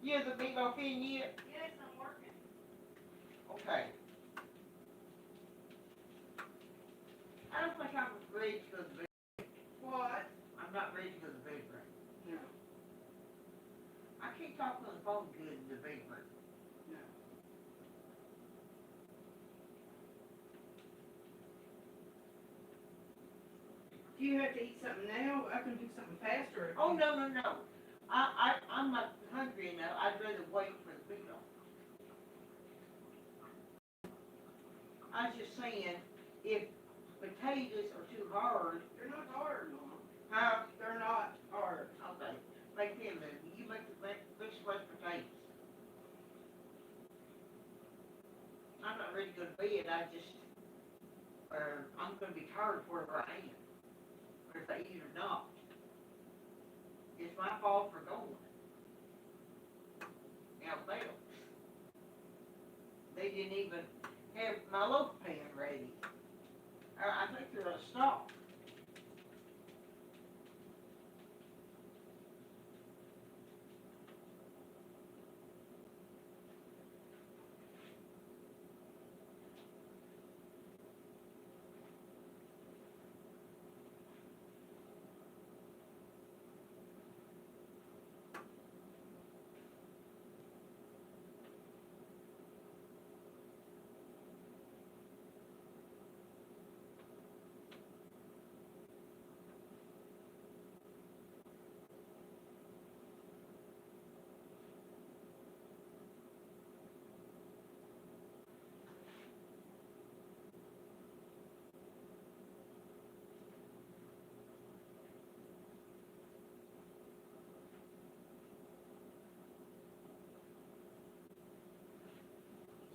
Yeah, the Meatloaf in yet? Yes, I'm working. Okay. I don't think I'm ready to go to bed. What? I'm not ready to go to bed right. No. I can't talk on the phone good in the bedroom. No. Do you have to eat something now? I can do something faster. Oh, no, no, no. I'm not hungry enough. I'd rather wait for the Meatloaf. I was just saying, if potatoes are too hard, They're not hard, Mom. huh? They're not hard. Okay, make them then. You make the mixed mashed potatoes. I'm not ready to go to bed. I'm gonna be tired wherever I am, whether I eat or not. It's my fault for going. Now, they didn't even have my loaf pan ready. I think they're gonna stop.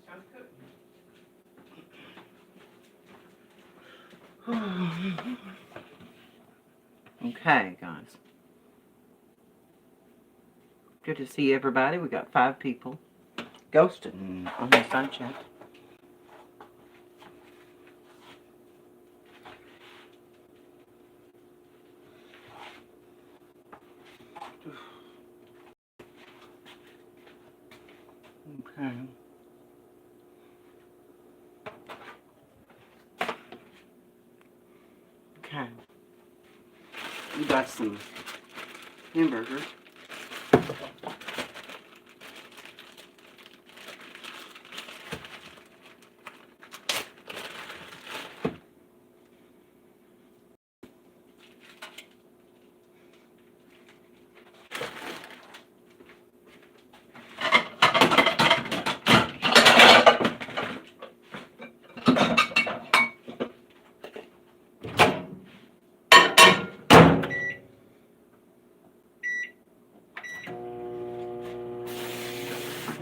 Sounds good. Okay, guys. Good to see everybody. We got 5 people ghosting on the side chat. Okay. Okay. We got some hamburgers.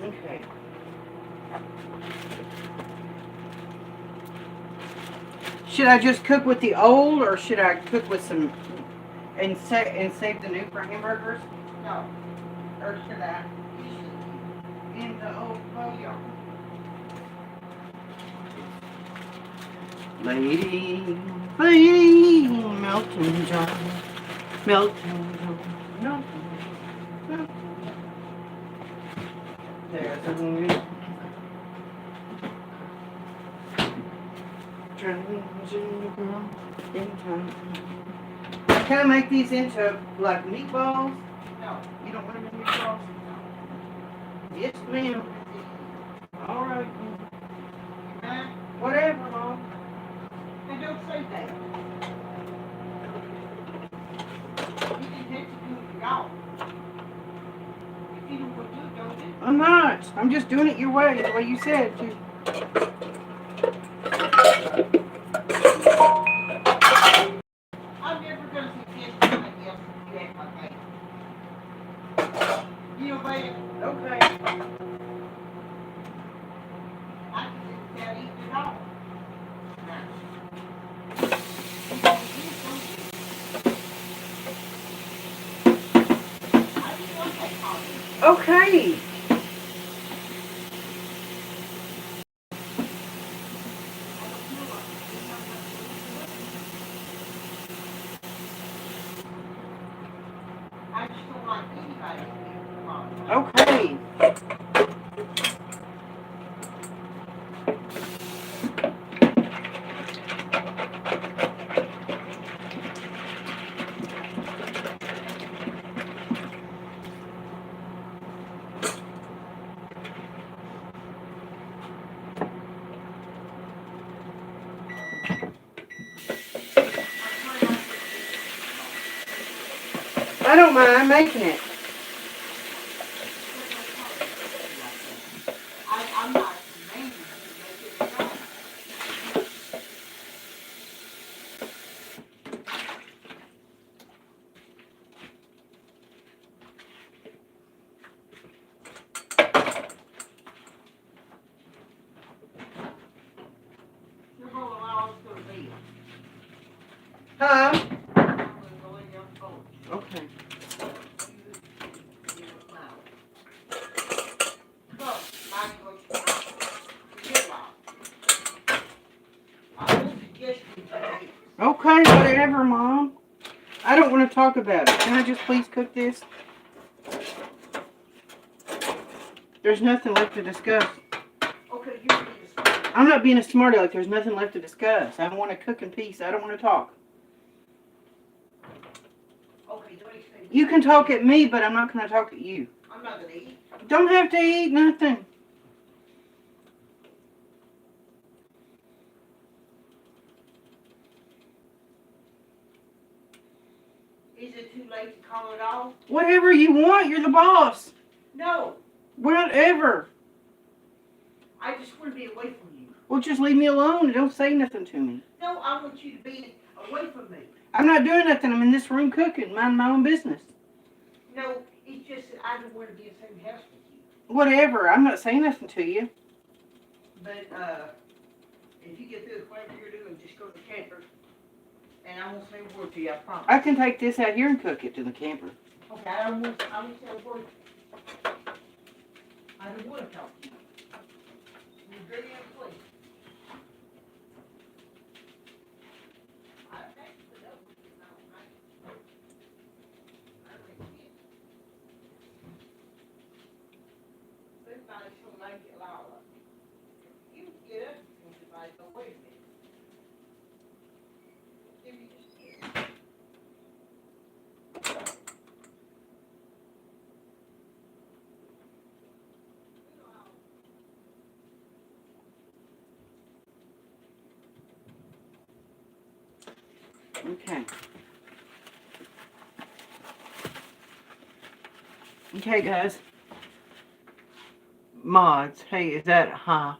Okay. Should I just cook with the old, or should I cook with some and save the new for hamburgers? No, or should I? In the old Yeah. Lady, lady, melting down, melting down, melting down. There's a new transgender girl in town. Can I make these into like meatballs? No. You don't want them in meatballs? Yes, ma'am. All right. Huh? Whatever, Mom. They don't say that. You can have to do it y'all. If you don't want to do it, don't do it. I'm not. I'm just doing it your way, the way you said to. I'm never going to suggest something else if you act like that. You obey it. Okay. I can just tell you it all. Now. I just want that coffee. Okay. I just don't like anybody product. Okay. I don't mind making it. I'm not commanding you to make it right. You're going to allow us to go to bed. Huh? I'm going to go in your phone. Okay. You don't know. Come, mind what you get lost. I will suggest you do it. Okay, whatever, Mom. I don't want to talk about it. Can I just please cook this? There's nothing left to discuss. Okay, you need to start. I'm not being a smarty like there's nothing left to discuss. I want to cook in peace. I don't want to talk. Okay, do anything. You can talk at me, but I'm not going to talk at you. I'm not going to eat. Don't have to eat nothing. Is it too late to call it off? Whatever you want. You're the boss. No. Whatever. I just want to be away from you. Well, just leave me alone and don't say nothing to me. No, I want you to be away from me. I'm not doing nothing. I'm in this room cooking, minding my own business. No, it's just that I don't want to be in the same house with you. Whatever. I'm not saying nothing to you. But, if you get through with whatever you're doing, just go to the camper. And I won't say a word to you, I promise. I can take this out here and cook it to the camper. Okay, I won't say a word. I don't want to talk to you. You're very unpleasant. I actually know what you know, right? I really can't. Somebody should make it loud. You get up and somebody go, wait a minute. Give me just a minute. Okay. Okay, guys. Mods. Hey, is that huh?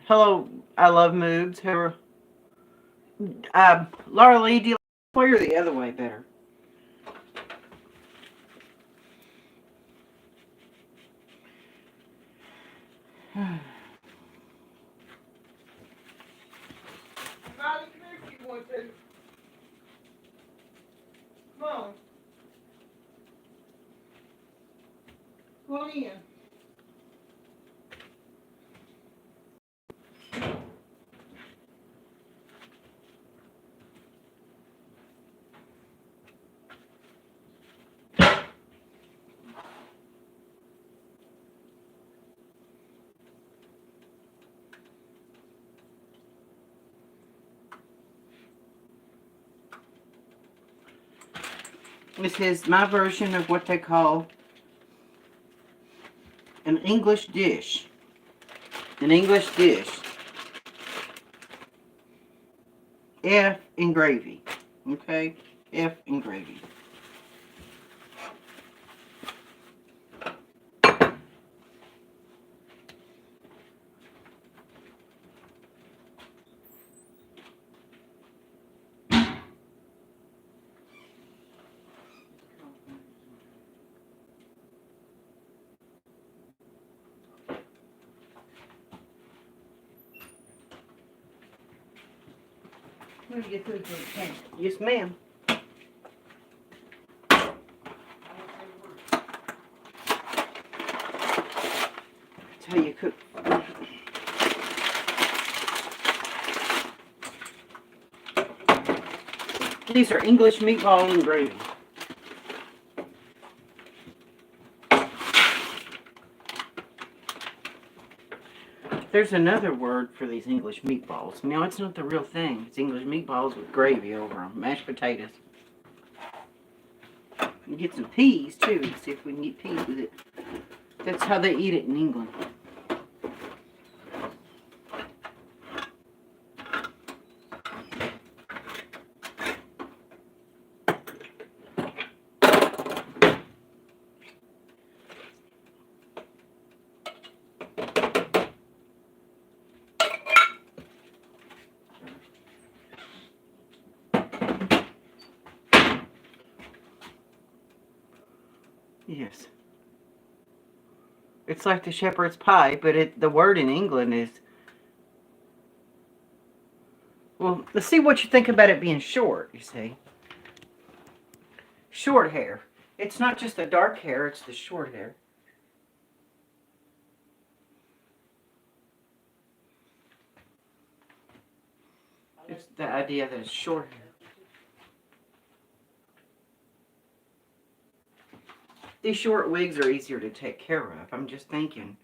Hello, I love moods. Whoever. Laura Lee, do you like this way or the other way better? Molly, come here if you want to. Come on. Come on in. This is my version of what they call an English dish. An English dish. F in gravy. Okay? F in gravy. Let me get through to the camp. Yes, ma'am. That's how you cook. These are English meatball and gravy. There's another word for these English meatballs. Now, it's not the real thing. It's English meatballs with gravy over them. Mashed potatoes. And get some peas, too. Let's see if we can get peas with it. That's how they eat it in England. Yes. It's like the shepherd's pie, but the word in England is... Well, let's see what you think about it being short, you see. Short hair. It's not just the dark hair, it's the short hair. It's the idea that it's short hair. These short wigs are easier to take care of. I'm just thinking,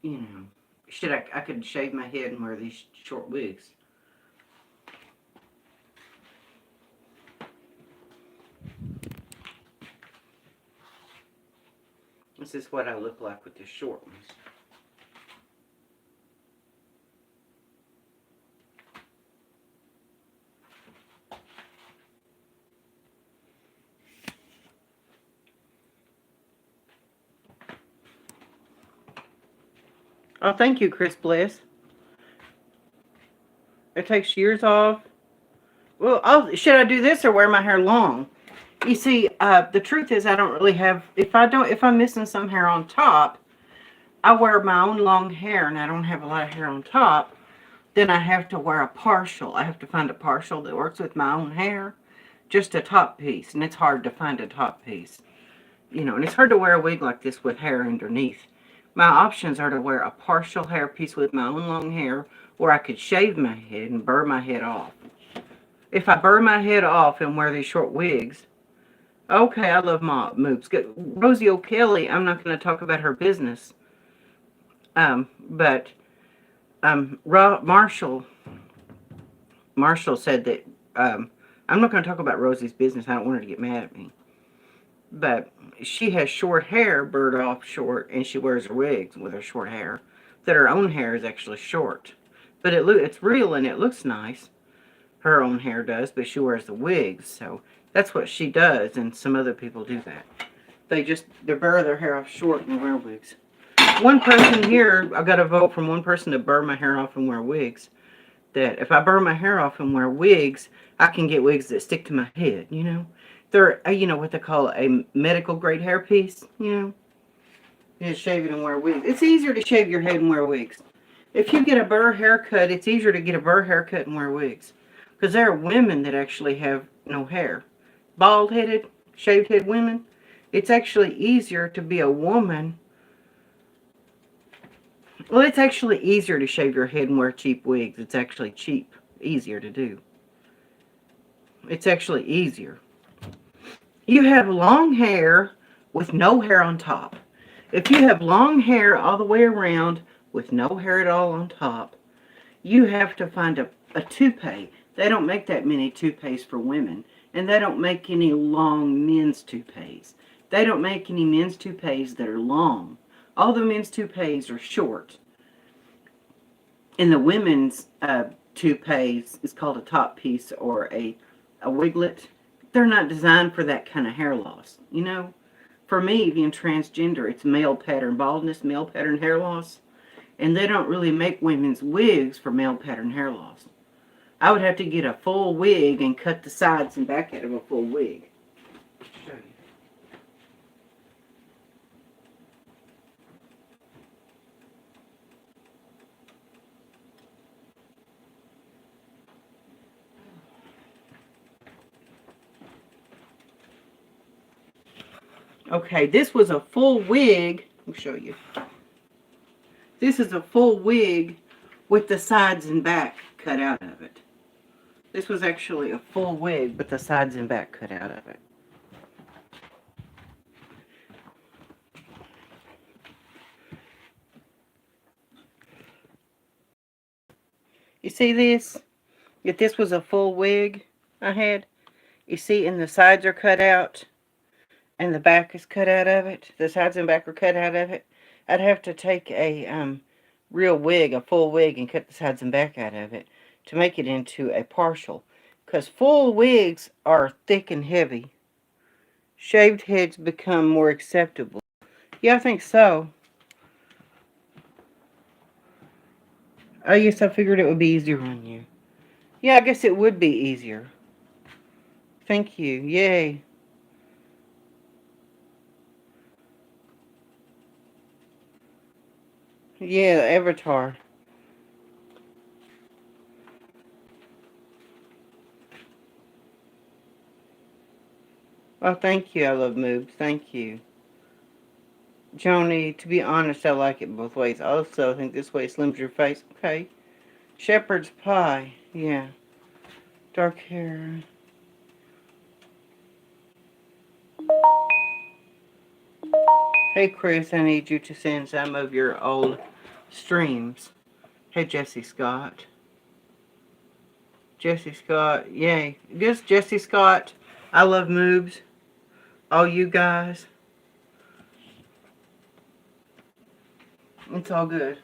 you know, I could shave my head and wear these short wigs. This is what I look like with the short ones. Oh, thank you, Chris Bliss. It takes years off. Well, should I do this or wear my hair long? You see, the truth is I don't really have, if I'm missing some hair on top, I wear my own long hair and I don't have a lot of hair on top, then I have to wear a partial. I have to find a partial that works with my own hair, just a top piece, and it's hard to find a top piece. You know, and it's hard to wear a wig like this with hair underneath. My options are to wear a partial hair piece with my own long hair, or I could shave my head and burr my head off. If I burr my head off and wear these short wigs, okay, I love my moves. Rosie O'Kelly, I'm not going to talk about her business. But Marshall said that, I'm not going to talk about Rosie's business. I don't want her to get mad at me. But she has short hair, burred off short, and she wears her wigs with her short hair. That her own hair is actually short. But it's real and it looks nice. Her own hair does, but she wears the wigs. So that's what she does, and some other people do that. They burr their hair off short and wear wigs. One person here, I got a vote from one person to burr my hair off and wear wigs. That if I burr my hair off and wear wigs, I can get wigs that stick to my head, you know. They're, you know, what they call a medical grade hair piece, you know. You just shave it and wear wigs. It's easier to shave your head and wear wigs. If you get a burr haircut, it's easier to get a burr haircut and wear wigs. Because there are women that actually have no hair. Bald-headed, shaved-head women. It's actually easier to be a woman. Well, it's actually easier to shave your head and wear cheap wigs. It's actually easier to do. It's actually easier. You have long hair with no hair on top. If you have long hair all the way around with no hair at all on top, you have to find a toupee. They don't make that many toupees for women. And they don't make any long men's toupees. They don't make any men's toupees that are long. All the men's toupees are short. And the women's toupees is called a top piece or a wiglet. They're not designed for that kind of hair loss, you know. For me, being transgender, it's male pattern baldness, male pattern hair loss. And they don't really make women's wigs for male pattern hair loss. I would have to get a full wig and cut the sides and back out of a full wig. Show you. Okay, this was a full wig. I'll show you. This is a full wig with the sides and back cut out of it. This was actually a full wig, but the sides and back cut out of it. You see this? If this was a full wig I had, you see, and the sides are cut out, and the back is cut out of it. The sides and back are cut out of it. I'd have to take a real wig, a full wig, and cut the sides and back out of it to make it into a partial. Because full wigs are thick and heavy. Shaved heads become more acceptable. Yeah, I think so. I guess I figured it would be easier on you. Yeah, I guess it would be easier. Thank you. Yay. Yeah, Avatar. Oh, thank you. I love moves. Thank you. Joni, to be honest, I like it both ways. Also, I think this way slims your face. Okay. Shepherd's pie. Yeah. Dark hair. Hey, Chris, I need you to send some of your old streams. Hey, Jesse Scott. Jesse Scott. Yay. Just Jesse Scott. I love moves. All you guys. It's all good.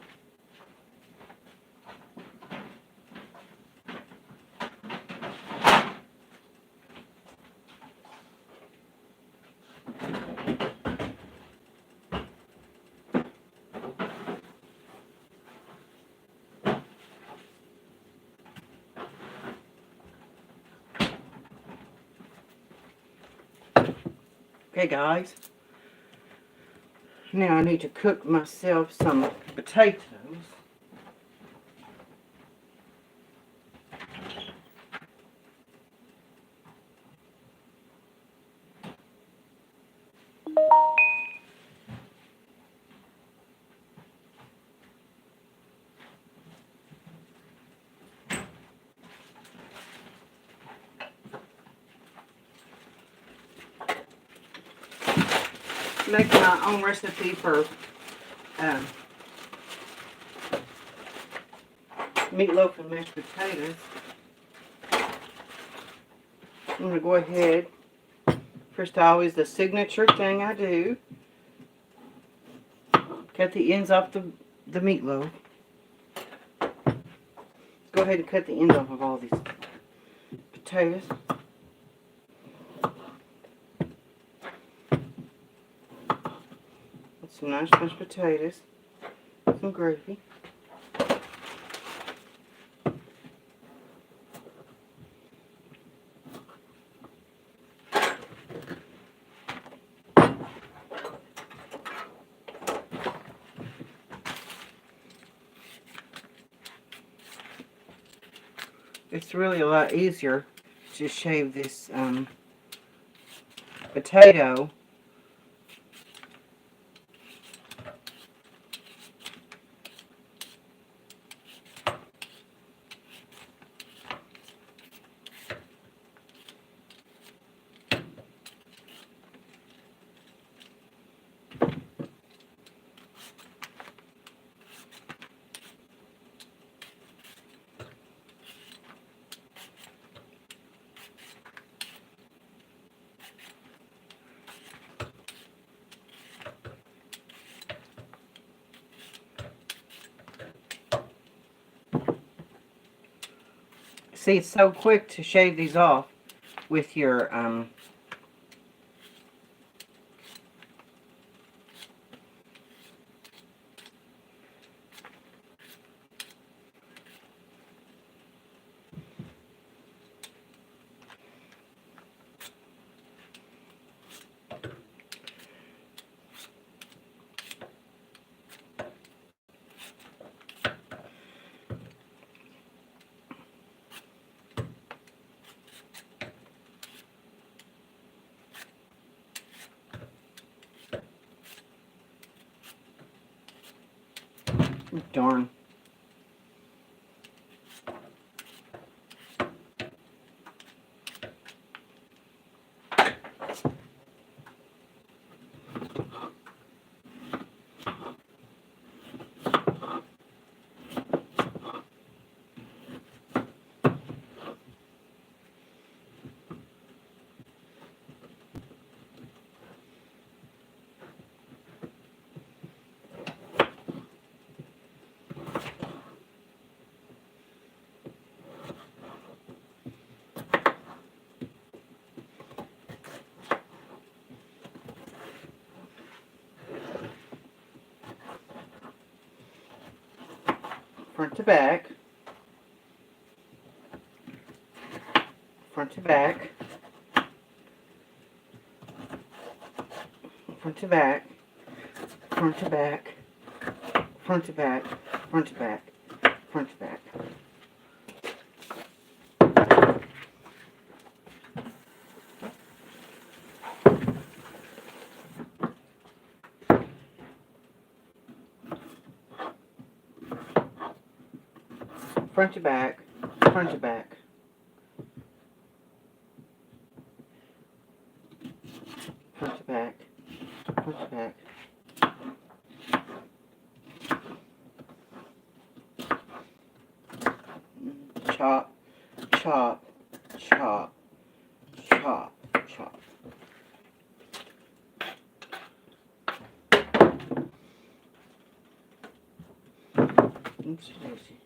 Okay, guys. Now I need to cook myself some potatoes. Making my own recipe for meatloaf and mashed potatoes. I'm going to go ahead. First, always the signature thing I do. Cut the ends off the meatloaf. Go ahead and cut the ends off of all these potatoes. Some nice mashed potatoes. Some gravy. It's really a lot easier to shave this potato See, it's so quick to shave these off with your darn. front to back, front to back, front to back, front to back, front to back, front to back, front to back. Front to back, front to back. Front to back, front to back. Chop, chop, chop, chop, chop. Oopsie daisy.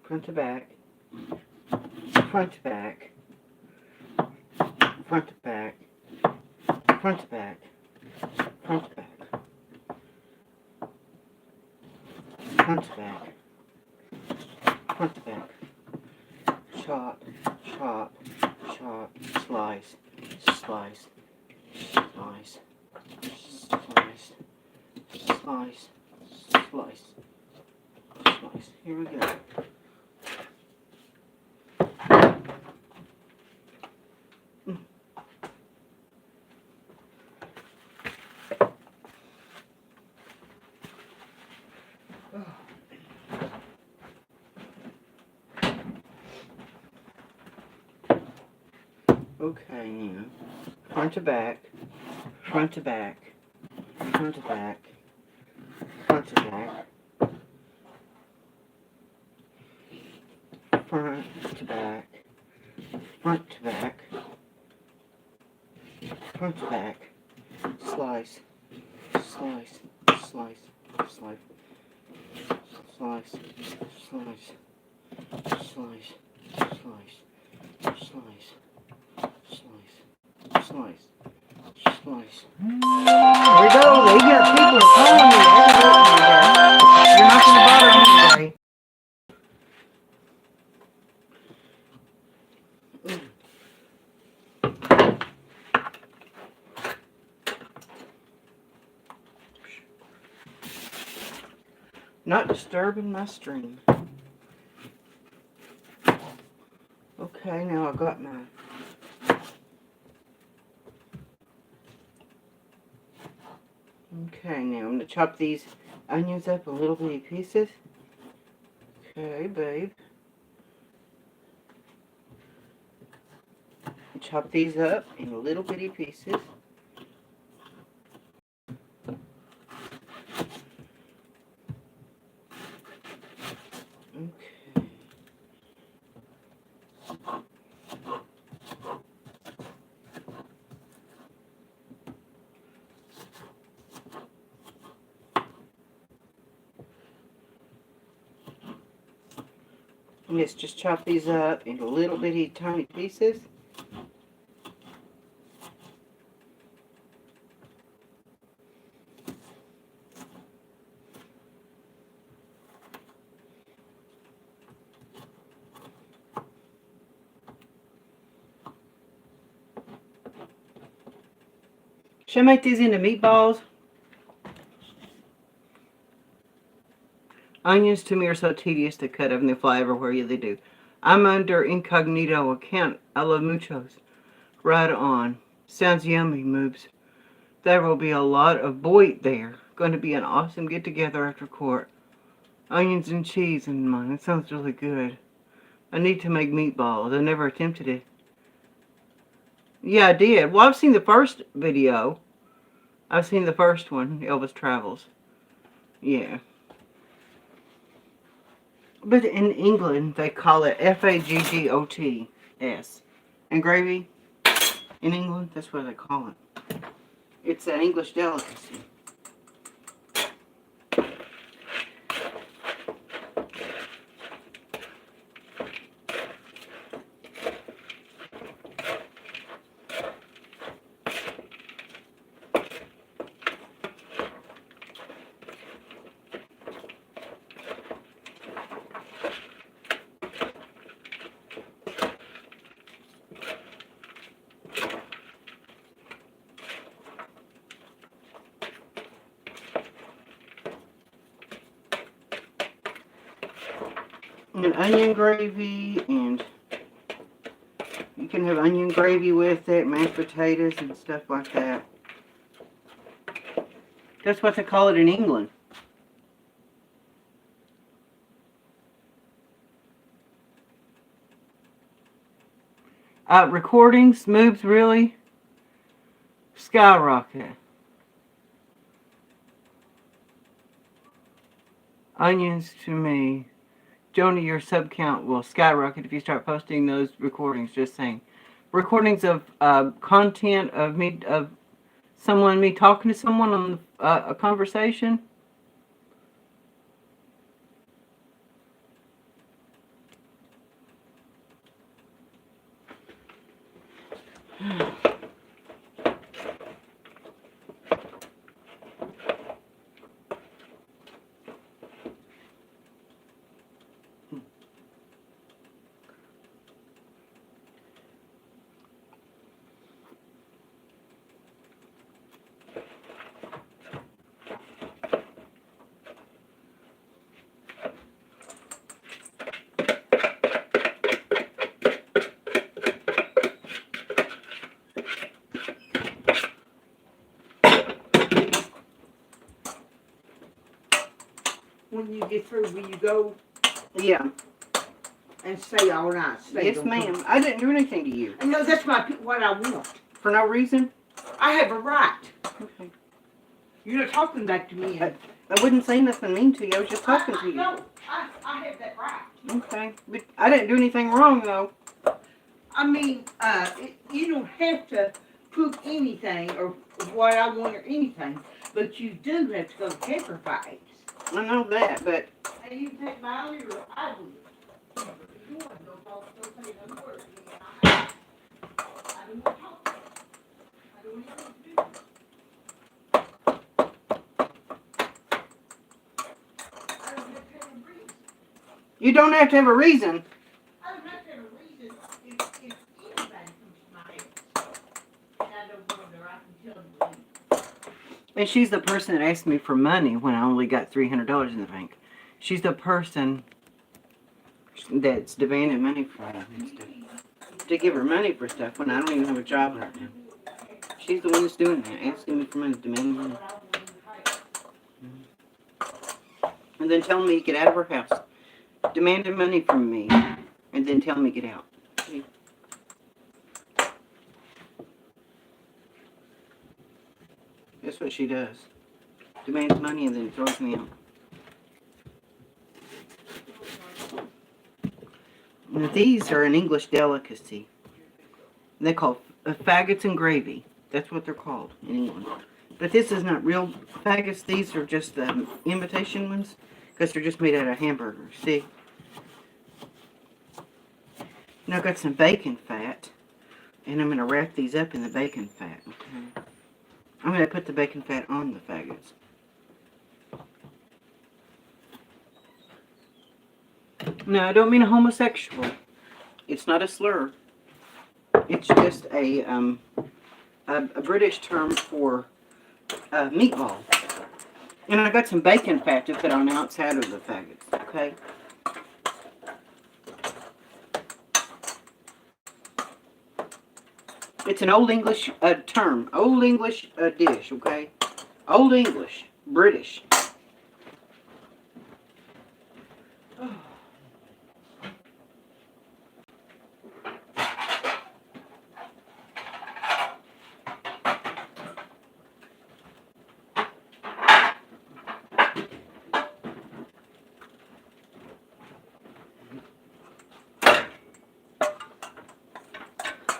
Front to back, front to back, front to back, front to back, front to back, front to back, front to back, chop, chop, chop, slice, slice, slice, slice, slice, slice, slice. Here we go. Okay, now, front to back, front to back, front to back, front to back, front to back, front to back, front to back, slice, slice, slice, slice, slice, slice, slice, slice, slice, slice, slice. There we go. They got people calling me. You're not going to bother me today. Not disturbing my stream. Okay, now I got my okay, now I'm going to chop these onions up in little bitty pieces. Okay, babe. Chop these up in little bitty pieces. Okay. Let's just chop these up into little bitty tiny pieces. Should I make these into meatballs? Onions to me are so tedious to cut up and they fly everywhere. Yeah, they do. I'm under incognito account. I love muchos. Right on. Sounds yummy, moves. There will be a lot of boy there. Going to be an awesome get together after court. Onions and cheese in mine. It sounds really good. I need to make meatballs. I never attempted it. Yeah, I did. Well, I've seen the first video. I've seen the first one, Elvis Travels. Yeah. But in England, they call it Faggots. And gravy, in England, that's what they call it. It's an English delicacy. And onion gravy, and you can have onion gravy with it, mashed potatoes and stuff like that. That's what they call it in England. Recordings moves really skyrocket. Onions to me. Joni, your sub count will skyrocket if you start posting those recordings. Just saying, recordings of content of me talking to someone on a conversation. When you get through, will you go Yeah. and stay all night? Stay Yes, till- ma'am. I didn't do anything to you. I know that's what I want. For no reason? I have a right. Okay. You're not talking back to me. I wouldn't say nothing mean to you. I was just talking to you. No, I have that right. Okay. But I didn't do anything wrong, though. I mean, you don't have to cook anything or what I want or anything, but you do have to go to Pepper Fights. I know that, but And you take my ear, I would. You want to go say another word. I don't want to talk. I don't even want to do it. I don't have to have a reason. you don't have to have a reason. I don't have to have a reason if anybody comes to my house. And I don't go there, I can tell them to leave. And she's the person that asked me for money when I only got $300 in the bank. She's the person that's demanding money from me and stuff. To give her money for stuff when I don't even have a job right now. She's the one that's doing that, asking me for money, demanding money. And then telling me to get out of her house. Demanding money from me. And then telling me to get out. See? That's what she does. Demands money and then throws me out. Now these are an English delicacy. They're called faggots and gravy. That's what they're called in England. But this is not real faggots. These are just imitation ones. Because they're just made out of hamburgers. See? Now I've got some bacon fat. And I'm going to wrap these up in the bacon fat. Okay? I'm going to put the bacon fat on the faggots. No, I don't mean a homosexual. It's not a slur. It's just a British term for meatball. And I got some bacon fat to put on the outside of the faggots. Okay. It's an Old English term. Old English dish. Okay. Old English. British.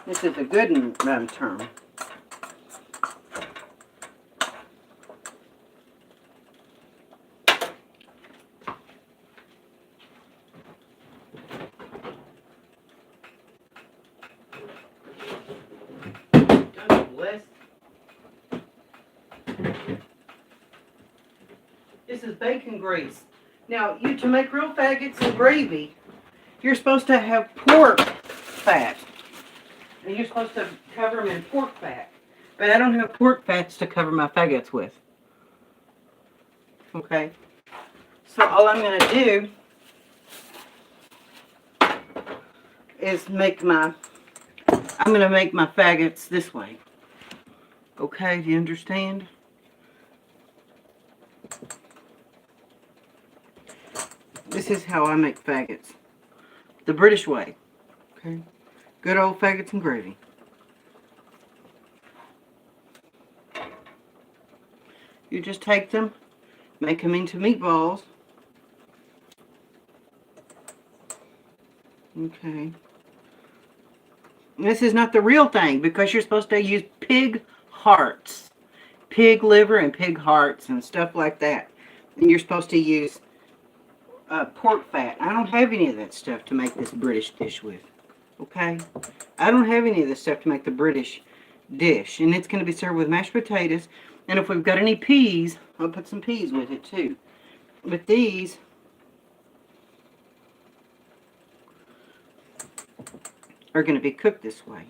This is a good term. This is bacon grease. Now, to make real faggots and gravy, you're supposed to have pork fat. And you're supposed to cover them in pork fat. But I don't have pork fats to cover my faggots with. Okay? So all I'm going to do is I'm going to make my faggots this way. Okay, do you understand? This is how I make faggots. The British way. Okay. Good old faggots and gravy. You just take them, make them into meatballs. Okay. This is not the real thing because you're supposed to use pig hearts. Pig liver and pig hearts and stuff like that. And you're supposed to use pork fat. I don't have any of that stuff to make this British dish with. Okay? I don't have any of this stuff to make the British dish. And it's going to be served with mashed potatoes. And if we've got any peas, I'll put some peas with it too. But these are going to be cooked this way.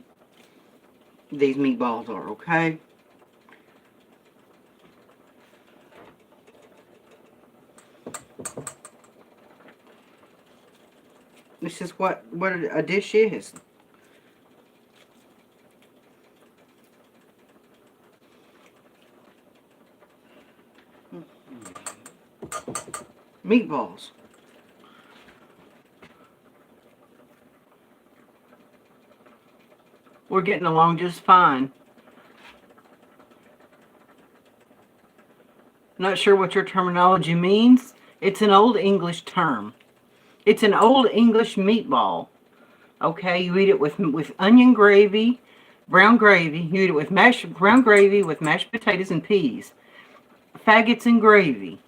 These meatballs are, okay? This is what a dish is. Meatballs. We're getting along just fine. Not sure what your terminology means. It's an old English term. It's an old English meatball. Okay, you eat it with onion gravy, brown gravy. You eat it with brown gravy with mashed potatoes and peas. Faggots and gravy.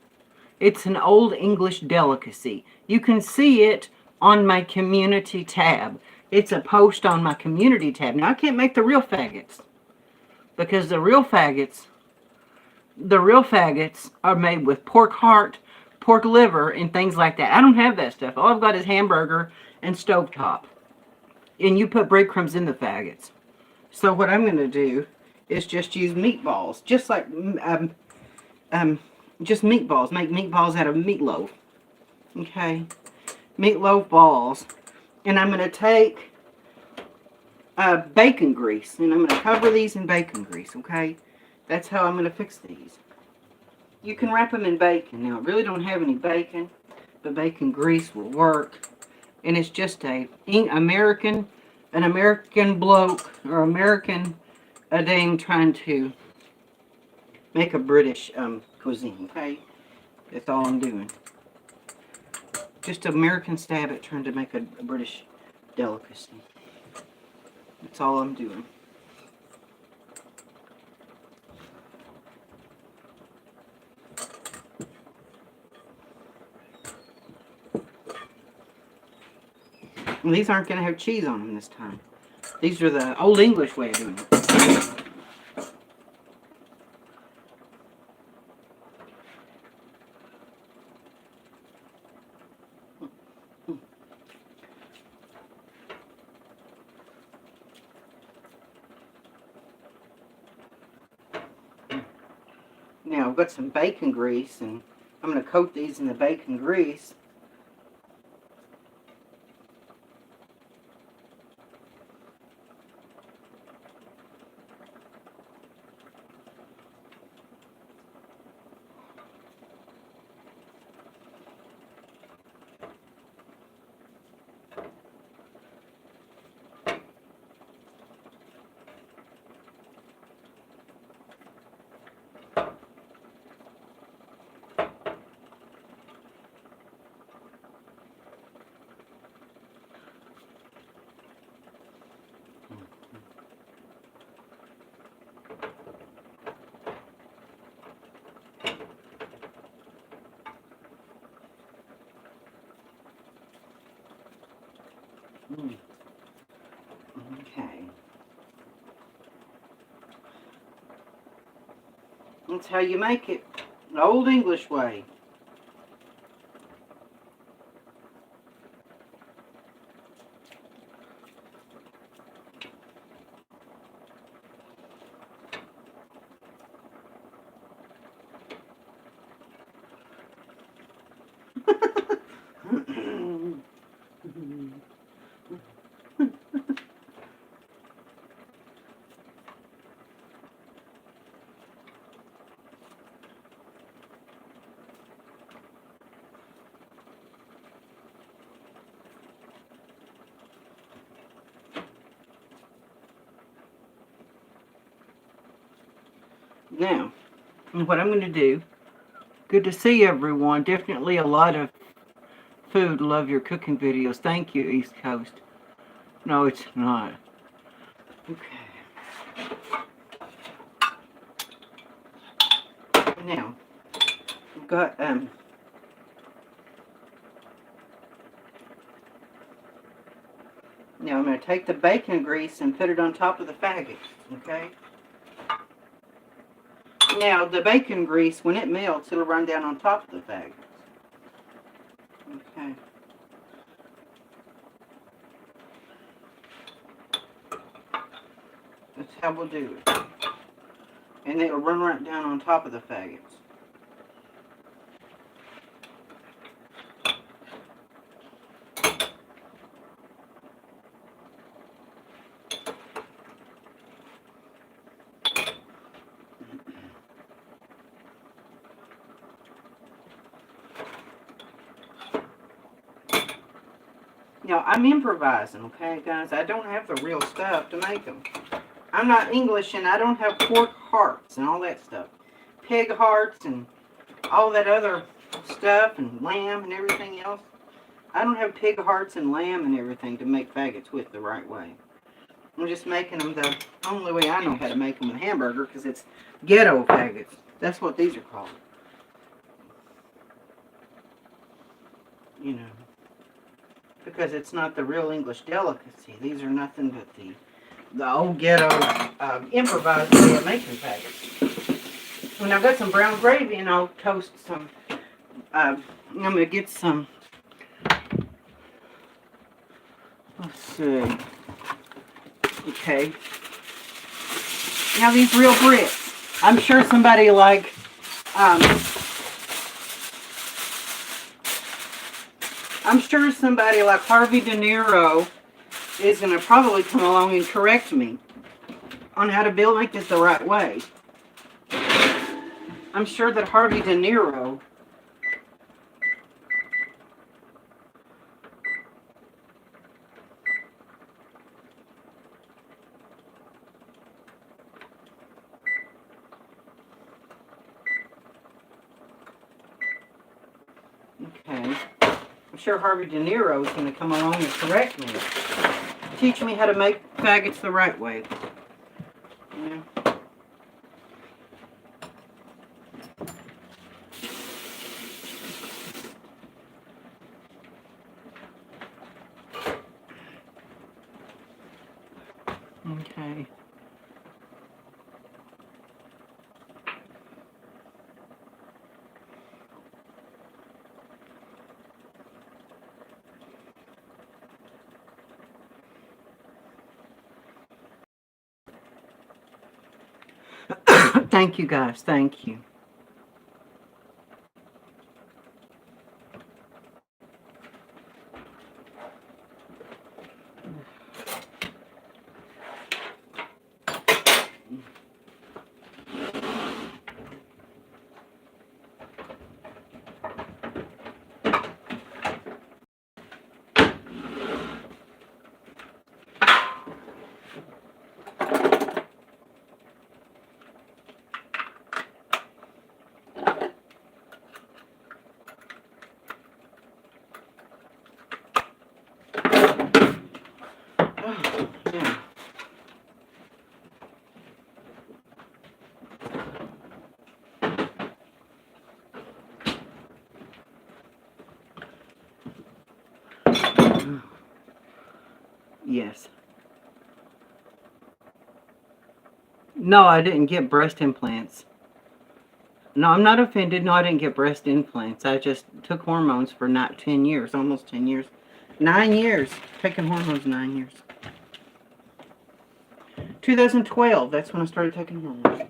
It's an old English delicacy. You can see it on my community tab. It's a post on my community tab. Now, I can't make the real faggots because the real faggots are made with pork heart, pork liver, and things like that. I don't have that stuff. All I've got is hamburger and stovetop. And you put breadcrumbs in the faggots. So what I'm going to do is just use meatballs, just like just meatballs. Make meatballs out of meatloaf. Okay, meatloaf balls. And I'm going to take bacon grease, and I'm going to cover these in bacon grease, okay? That's how I'm going to fix these. You can wrap them in bacon. Now, I really don't have any bacon, but bacon grease will work. And it's just an American bloke, or a dame trying to make a British cuisine, okay? That's all I'm doing. Just an American stab at trying to make a British delicacy. That's all I'm doing. And these aren't going to have cheese on them this time. These are the old English way of doing it. Now I've got some bacon grease, and I'm going to coat these in the bacon grease. Okay. That's how you make it. The old English way. Now, what I'm going to do, good to see everyone. Definitely a lot of food. Love your cooking videos. Thank you, East Coast. No, it's not. Okay. Now, I've got, now I'm going to take the bacon grease and put it on top of the faggots, okay? Now, the bacon grease, when it melts, it'll run down on top of the faggots. Okay. That's how we'll do it. And it'll run right down on top of the faggots. Now, I'm improvising, okay, guys? I don't have the real stuff to make them. I'm not English, and I don't have pork hearts and all that stuff. Pig hearts and all that other stuff, and lamb and everything else. I don't have pig hearts and lamb and everything to make faggots with the right way. I'm just making them the only way I know how to make them a hamburger, because it's ghetto faggots. That's what these are called. You know. Because it's not the real English delicacy. These are nothing but the old ghetto improvised way of making faggots. And I've got some brown gravy, and I'll toast some. I'm going to get some. Let's see. Okay. Now these real grits. I'm sure somebody like. I'm sure somebody like Harvey De Niro is going to probably come along and correct me on how to make this the right way. I'm sure that Harvey De Niro okay. I'm sure Harvey De Niro is going to come along and correct me. Teach me how to make faggots the right way. Yeah. Okay. Thank you, guys. Thank you. Oh, yeah. Yes. No, I didn't get breast implants. No, I'm not offended. No, I didn't get breast implants. I just took hormones for not 10 years, almost 10 years. 9 years. Taking hormones 9 years. 2012, that's when I started taking hormones.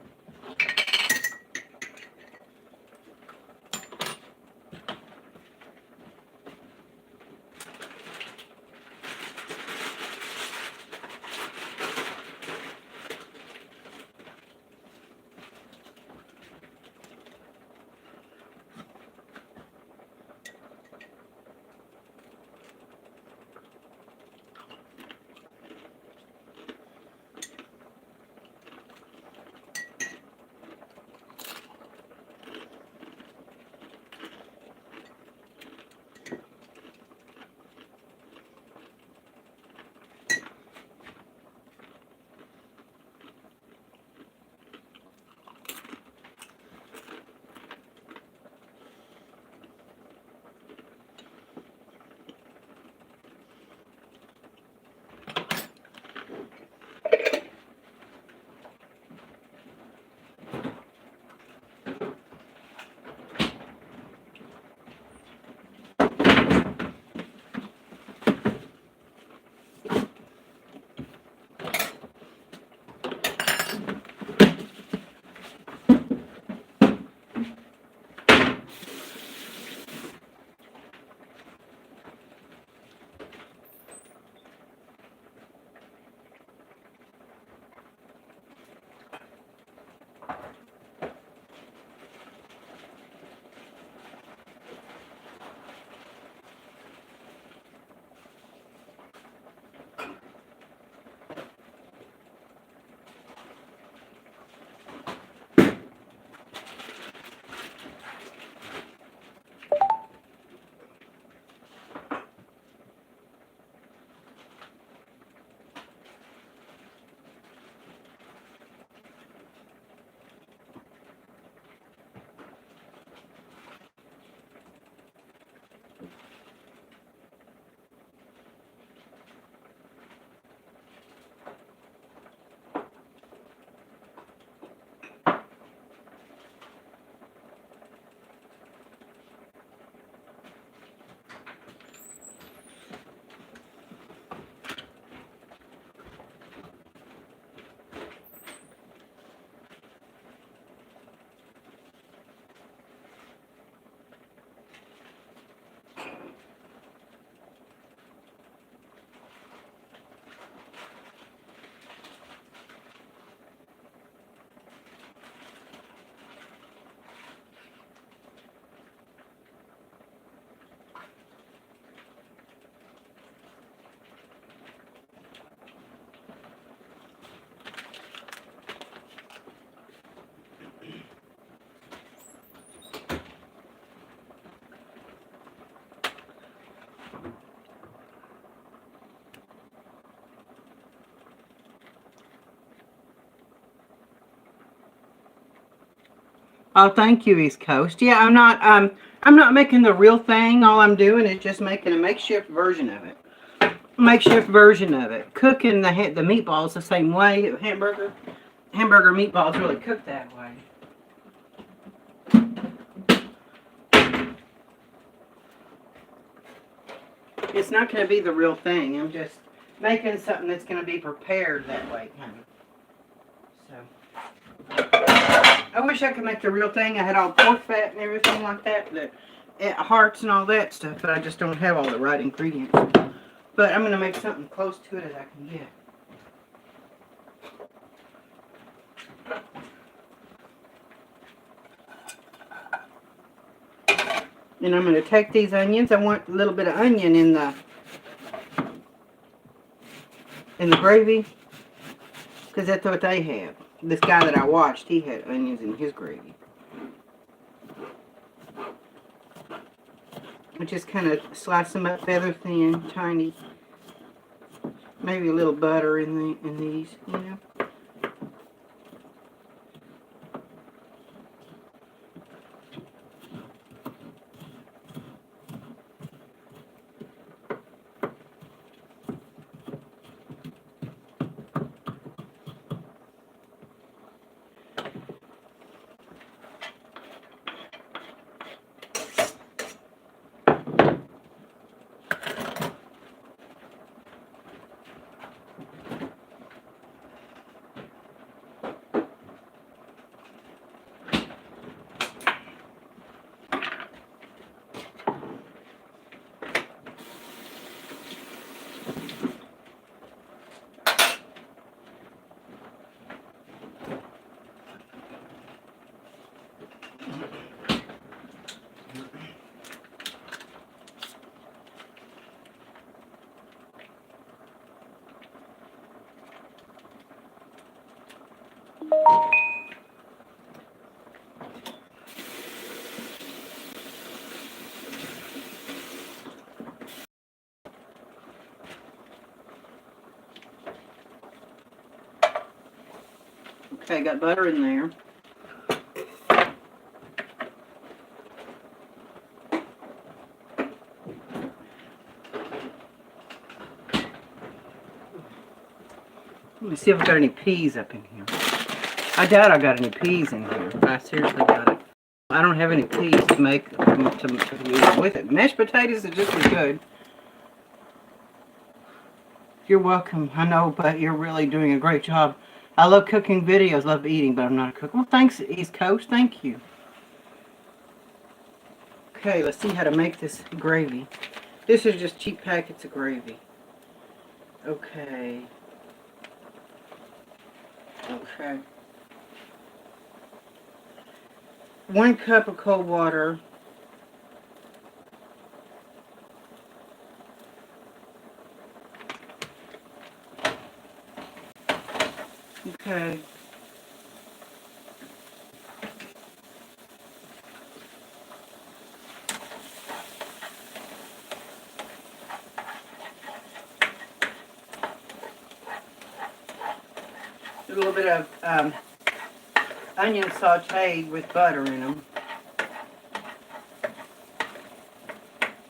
Oh, thank you, East Coast. Yeah, I'm not making the real thing. All I'm doing is just making a makeshift version of it. Makeshift version of it. Cooking the meatballs the same way. Hamburger meatballs really cook that way. It's not going to be the real thing. I'm just making something that's going to be prepared that way, kind of. So, I wish I could make the real thing. I had all pork fat and everything like that, the hearts and all that stuff, but I just don't have all the right ingredients. But I'm going to make something close to it as I can get. And I'm going to take these onions. I want a little bit of onion in the gravy, because that's what they have. This guy that I watched, he had onions in his gravy. I just kind of slice them up feather thin, tiny. Maybe a little butter in these, you know. Okay, got butter in there. Let me see if I got any peas up in here. I doubt I got any peas in here. I seriously doubt it. I don't have any peas to make to use with it. Mashed potatoes are just as good. You're welcome. I know, but you're really doing a great job. I love cooking videos, love eating, but I'm not a cook. Well, thanks, East Coast. Thank you. Okay, let's see how to make this gravy. This is just cheap packets of gravy. Okay. Okay. 1 cup of cold water. Okay. A little bit of onion sauteed with butter in them.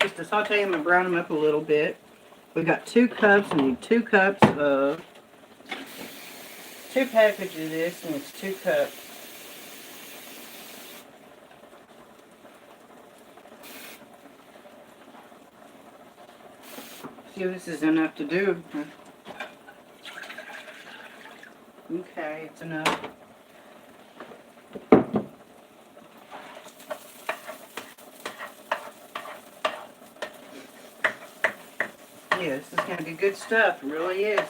Just to saute them and brown them up a little bit. We got 2 cups. We need 2 cups of 2 packages of this, and it's 2 cups. See if this is enough to do. Okay, it's enough. Yeah, this is going to be good stuff. It really is.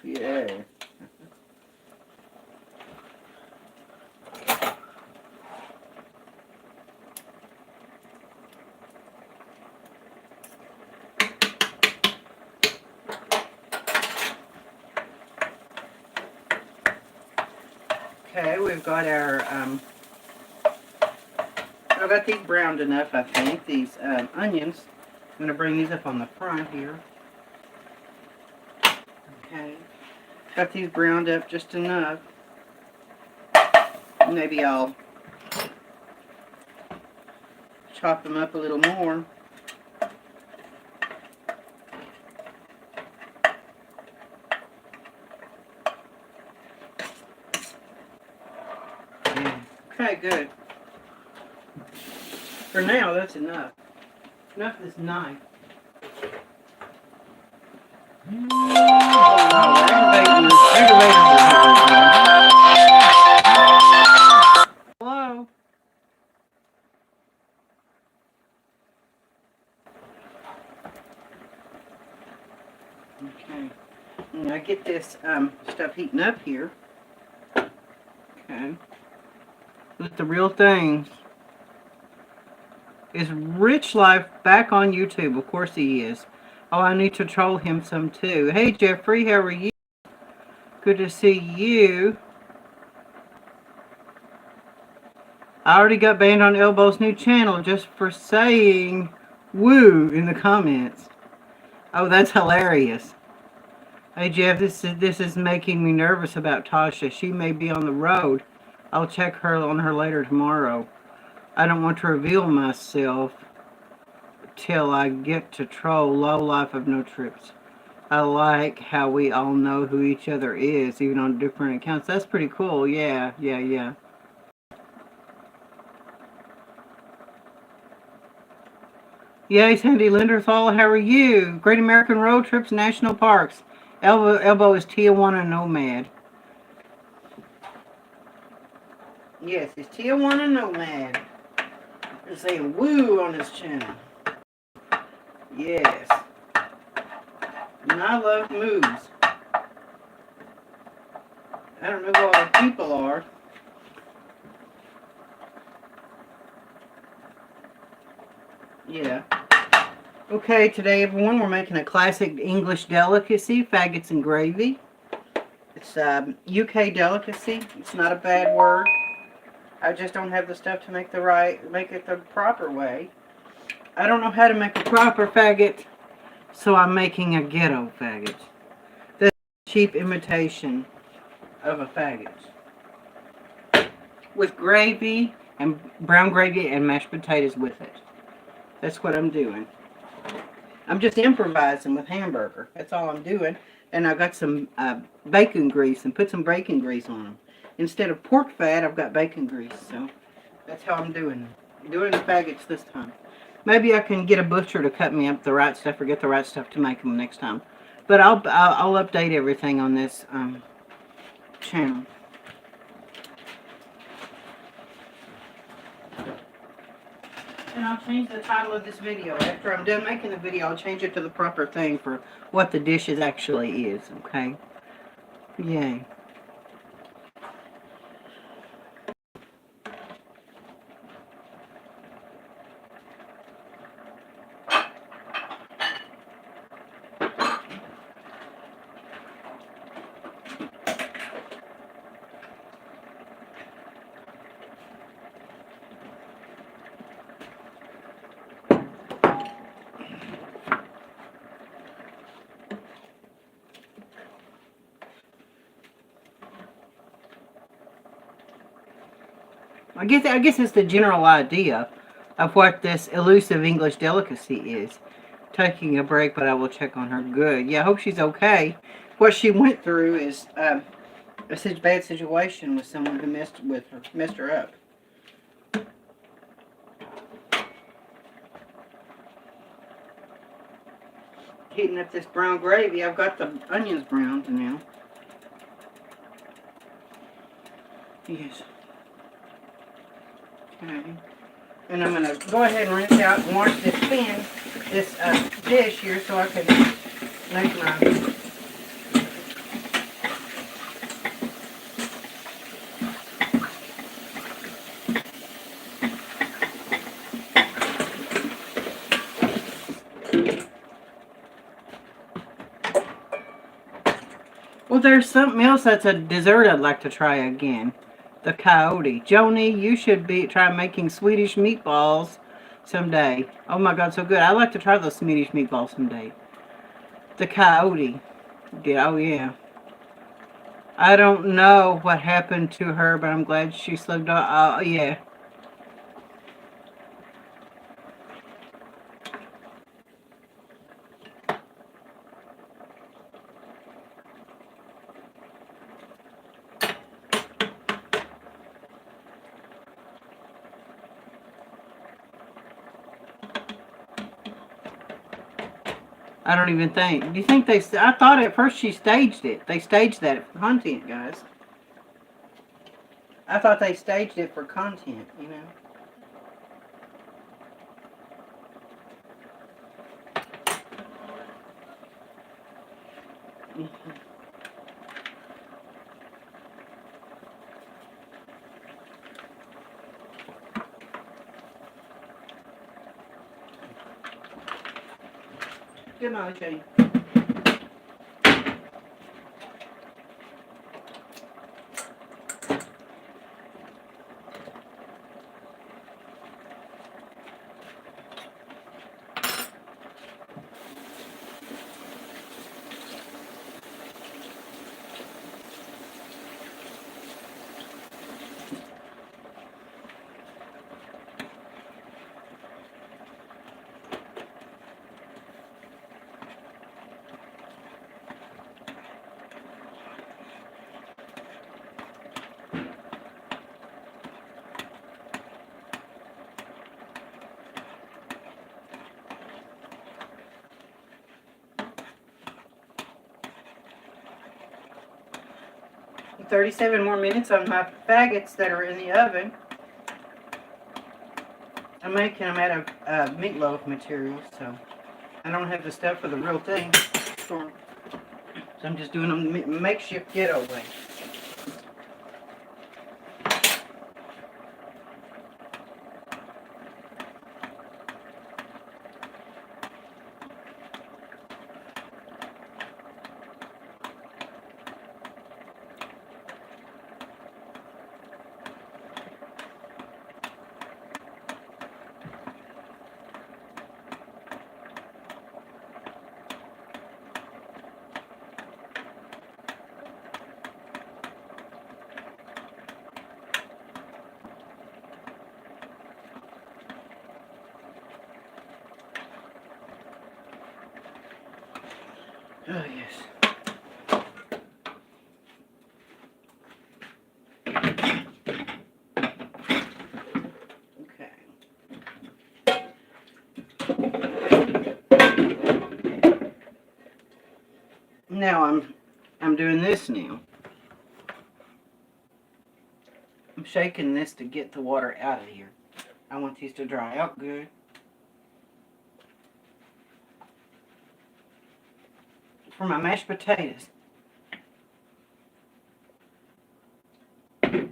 Yeah. Okay, we've got our, I've got these browned enough, I think, these onions. I'm going to bring these up on the front here. Okay. Got these browned up just enough. Maybe I'll chop them up a little more. Yeah. Okay, good. For now, that's enough. Enough of this knife. Hello? Okay. Now get this stuff heating up here. Okay. With the real things. Is Rich Life back on YouTube? Of course he is. Oh, I need to troll him some too. Hey Jeffrey, how are you? Good to see you. I already got banned on Elbow's new channel just for saying woo in the comments. Oh, that's hilarious. Hey Jeff, this is making me nervous about Tasha. She may be on the road. I'll check her on her later tomorrow. I don't want to reveal myself till I get to troll low life of no trips. I like how we all know who each other is, even on different accounts. That's pretty cool. Yeah. Yay, Sandy Linderthal, how are you? Great American Road Trips, National Parks. Elbow is Tijuana Nomad. Yes, it's Tijuana Nomad. They're saying woo on this channel. Yes. And I love moves. I don't know who all the people are. Yeah. Okay, today everyone, we're making a classic English delicacy, faggots and gravy. It's UK delicacy. It's not a bad word. I just don't have the stuff to make it the proper way. I don't know how to make a proper faggot, so I'm making a ghetto faggot. That's a cheap imitation of a faggot. With gravy and brown gravy and mashed potatoes with it. That's what I'm doing. I'm just improvising with hamburger. That's all I'm doing. And I got some bacon grease and put some bacon grease on them. Instead of pork fat, I've got bacon grease. So that's how I'm doing the faggots this time. Maybe I can get a butcher to cut me up the right stuff or get the right stuff to make them next time. But I'll update everything on this channel. And I'll change the title of this video. After I'm done making the video, I'll change it to the proper thing for what the dish actually is, okay? Yay. I guess it's the general idea of what this elusive English delicacy is. Taking a break, but I will check on her. Good. Yeah, I hope she's okay. What she went through is a bad situation with someone who messed her up. Heating up this brown gravy. I've got the onions browned now. Yes. Okay. And I'm going to go ahead and rinse out and wash this dish here so I can make my... Well, there's something else that's a dessert I'd like to try again. The coyote. Joni, you should try making Swedish meatballs someday. Oh my God, so good. I'd like to try those Swedish meatballs someday. The coyote. Yeah, oh yeah. I don't know what happened to her, but I'm glad she slowed down. Yeah. I don't even think. Do you think they? I thought at first she staged it. They staged that for content, guys. I thought they staged it for content. You know. Good night, Shane. 37 more minutes on my faggots that are in the oven. I'm making them out of meatloaf material, so I don't have the stuff for the real thing. So I'm just doing a makeshift getaway. Oh, yes. Okay. Now I'm doing this now. I'm shaking this to get the water out of here. I want these to dry out good. For my mashed potatoes. Okay.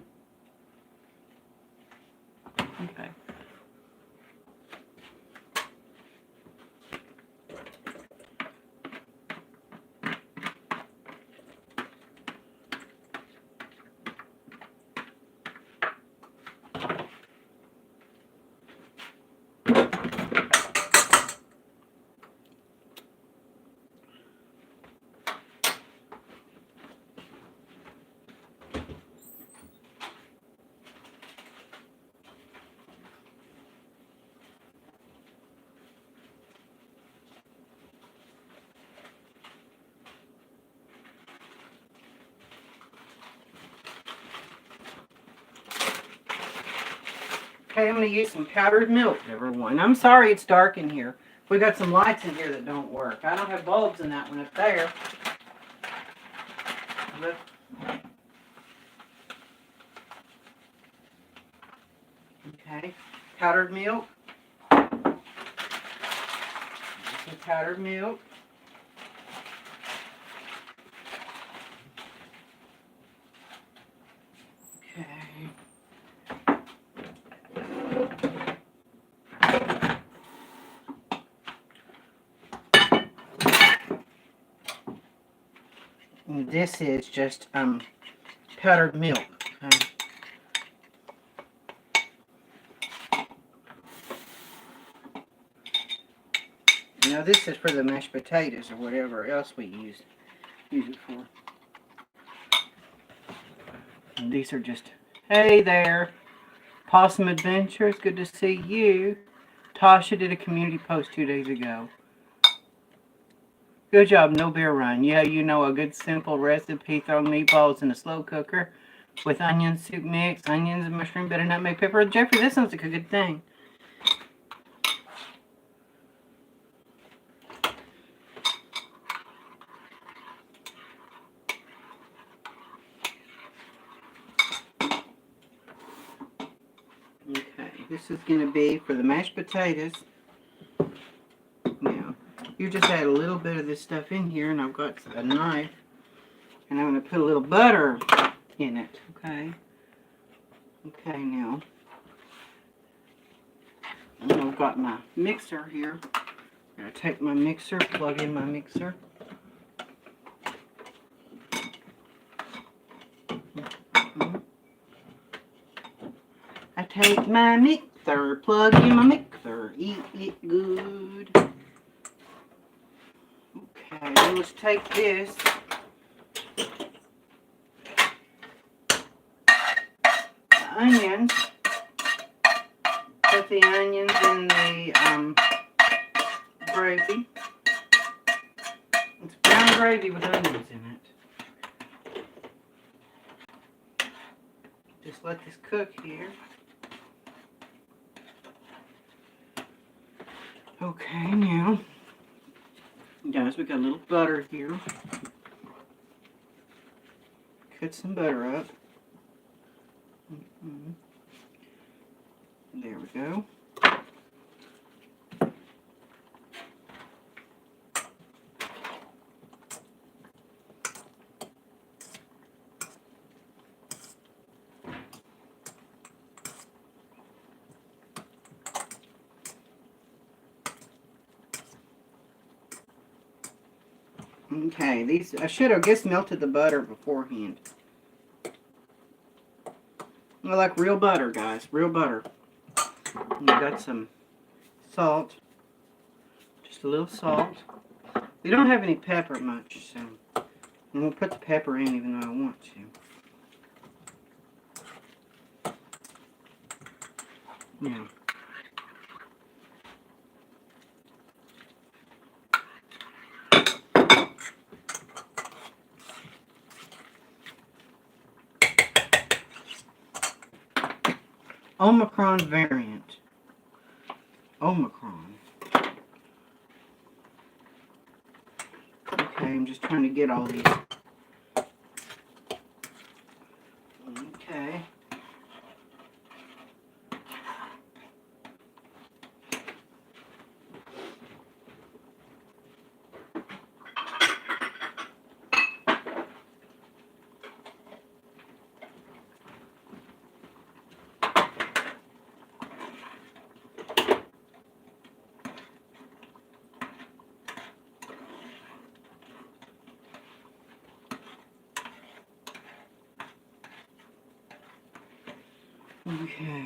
Okay, I'm going to use some powdered milk, everyone. I'm sorry it's dark in here. We got some lights in here that don't work. I don't have bulbs in that one up there. Look. Okay, powdered milk. Some powdered milk. Okay. And this is just powdered milk. Now this is for the mashed potatoes or whatever else we use it for. And these are just, hey there, Possum Adventures, good to see you. Tasha did a community post 2 days ago. Good job, no beer run. Yeah, you know, a good simple recipe, throw meatballs in a slow cooker with onion soup mix, onions and mushroom, butter, nutmeg, pepper. Jeffrey, this sounds like a good thing. Okay, this is going to be for the mashed potatoes. Now, you just add a little bit of this stuff in here, and I've got a knife, and I'm going to put a little butter in it, okay? Okay, now, I've got my mixer here. I'm going to take my mixer, plug in my mixer. I take my mixer, plug in my mixer, eat it good. Okay, let's take this. The onions. Put the onions in the gravy. It's brown gravy with onions in it. Just let this cook here. Okay, now, guys, we got a little butter here. Cut some butter up. There we go. Okay, these, I should have just melted the butter beforehand. I like real butter, guys, real butter. And I got some salt, just a little salt. We don't have any pepper much, so I'm going to put the pepper in even though I want to. Now, Omicron variant. Omicron. Okay, I'm just trying to get all these. Okay. Okay.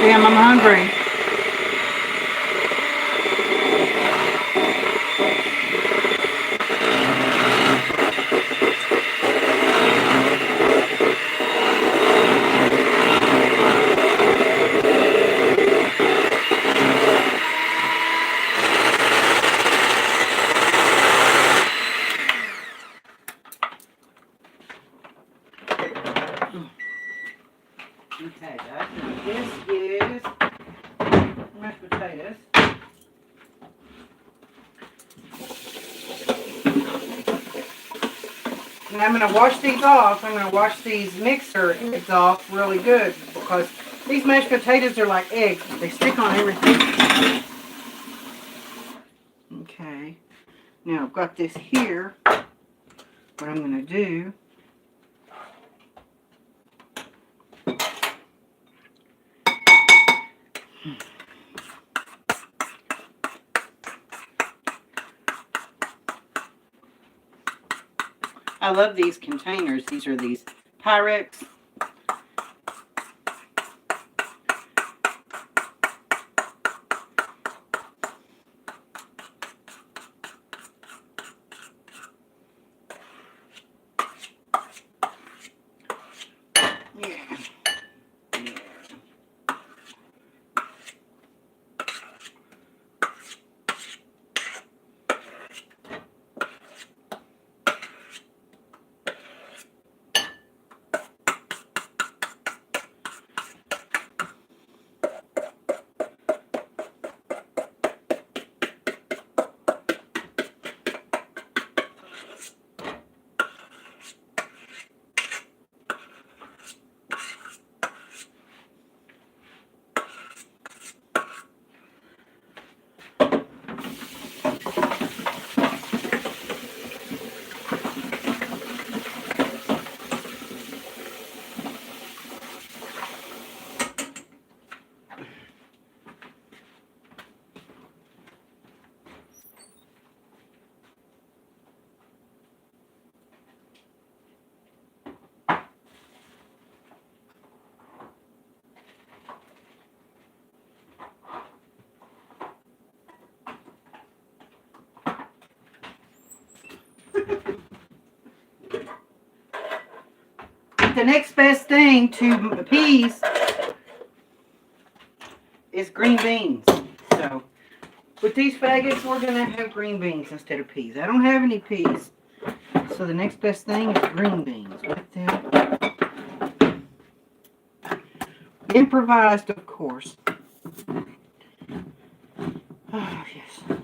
Damn, I'm hungry. Okay, guys, now this is mashed potatoes. And I'm going to wash these off. I'm going to wash these mixer eggs off really good because these mashed potatoes are like eggs. They stick on everything. Okay. Now I've got this here. What I'm going to do I love these containers. These are these Pyrex. Yeah. The next best thing to peas is green beans. So with these faggots, we're going to have green beans instead of peas. I don't have any peas. So the next best thing is green beans with them. Improvised, of course. Oh, yes.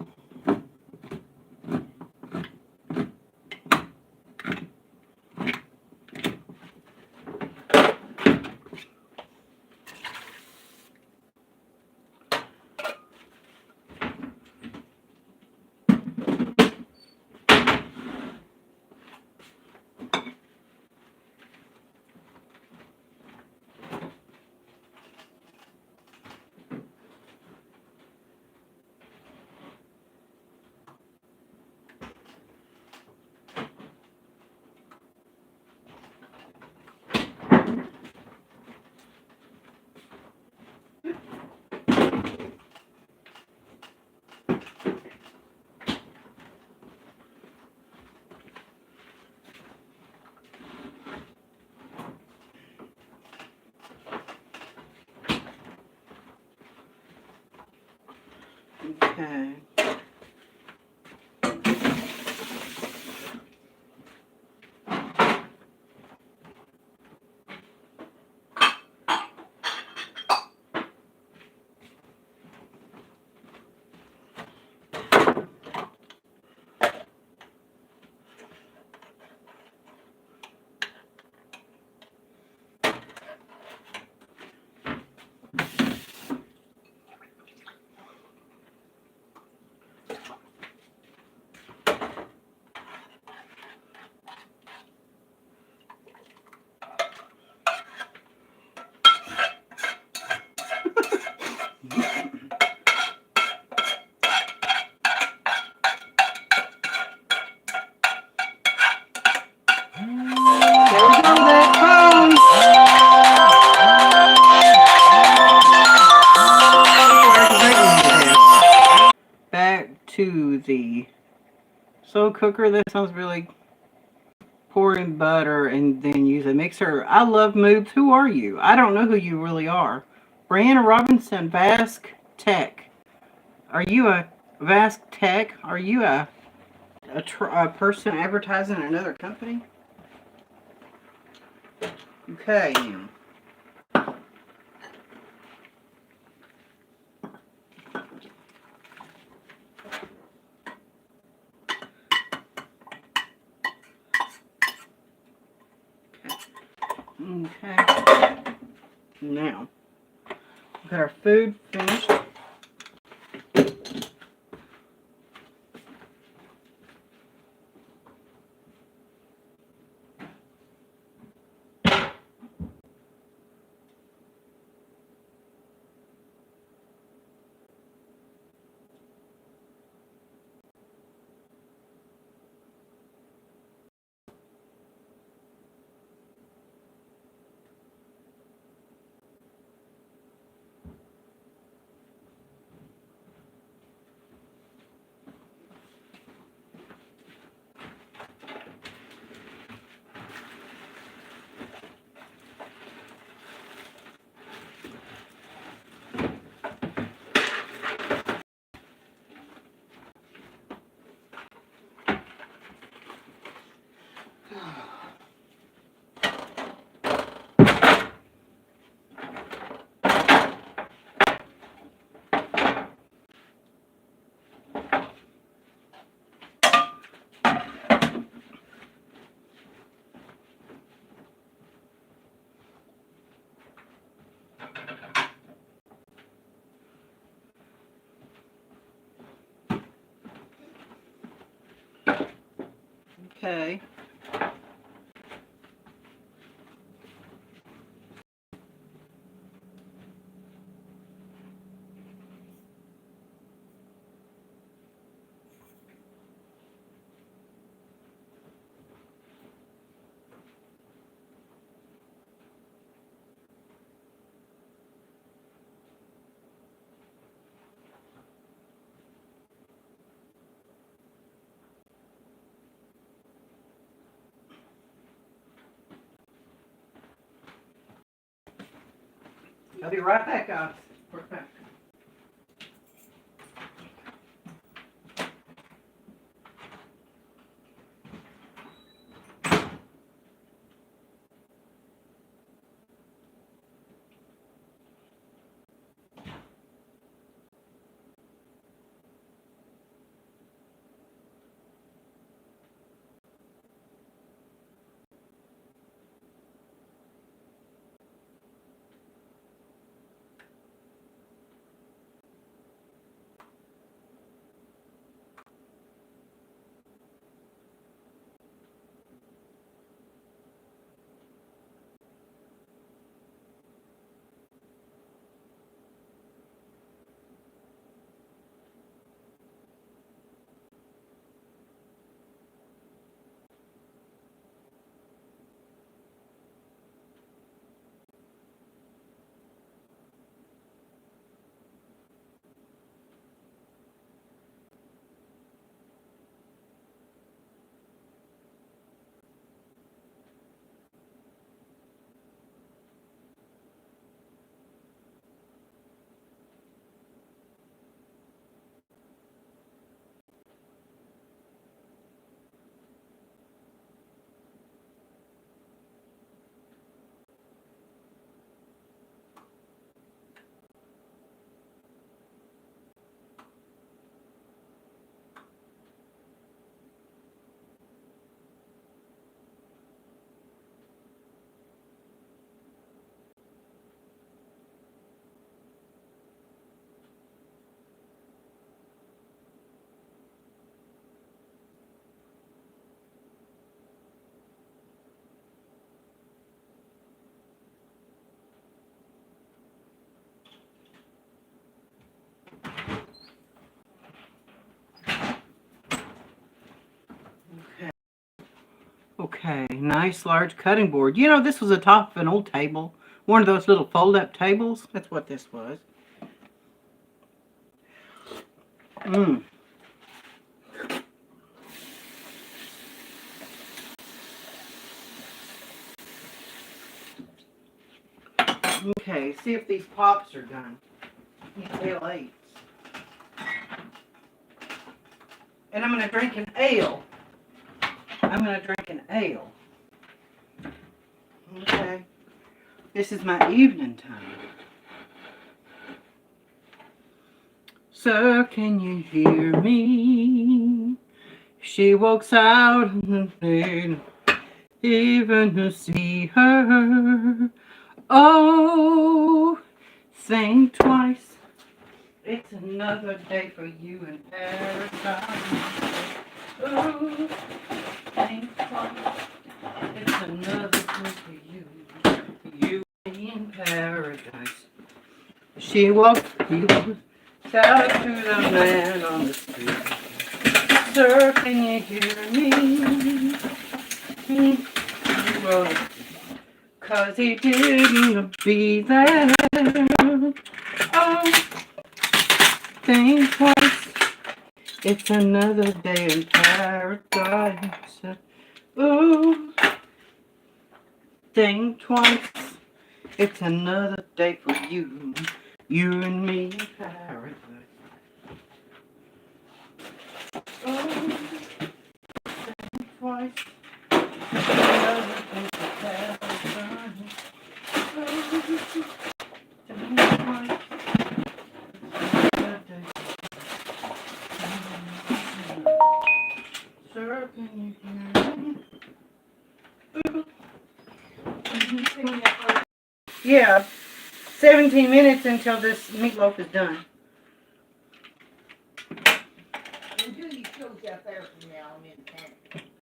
Okay. There we go, that phone. Back to the slow cooker. That sounds really. Pour in butter and then use a mixer. I love moves. Who are you? I don't know who you really are. Brianna Robinson, Vasque Tech. Are you a Vasque Tech? Are you a person advertising another company? Okay. Okay. Now, we've got our food finished. Okay. I'll be right back, guys. We're back. Okay, nice large cutting board. You know, this was the top of an old table. One of those little fold-up tables. That's what this was. Mmm. Okay, see if these pops are done. These L8s. And I'm going to drink an ale. I'm going to drink an ale. Okay. This is my evening time. Sir, can you hear me? She walks out in the rain, even to see her. Oh, think twice. It's another day for you in paradise. Oh, think twice. It's another day for you in paradise. She walked out to the man on the street. Sir, can you hear me? Well, 'cause he didn't be there. Oh, think twice. It's another day in paradise. Ooh, think twice. It's another day for you and me in paradise. Oh, think twice. Yeah, 17 minutes until this meatloaf is done. And do your shows out there from now on in town.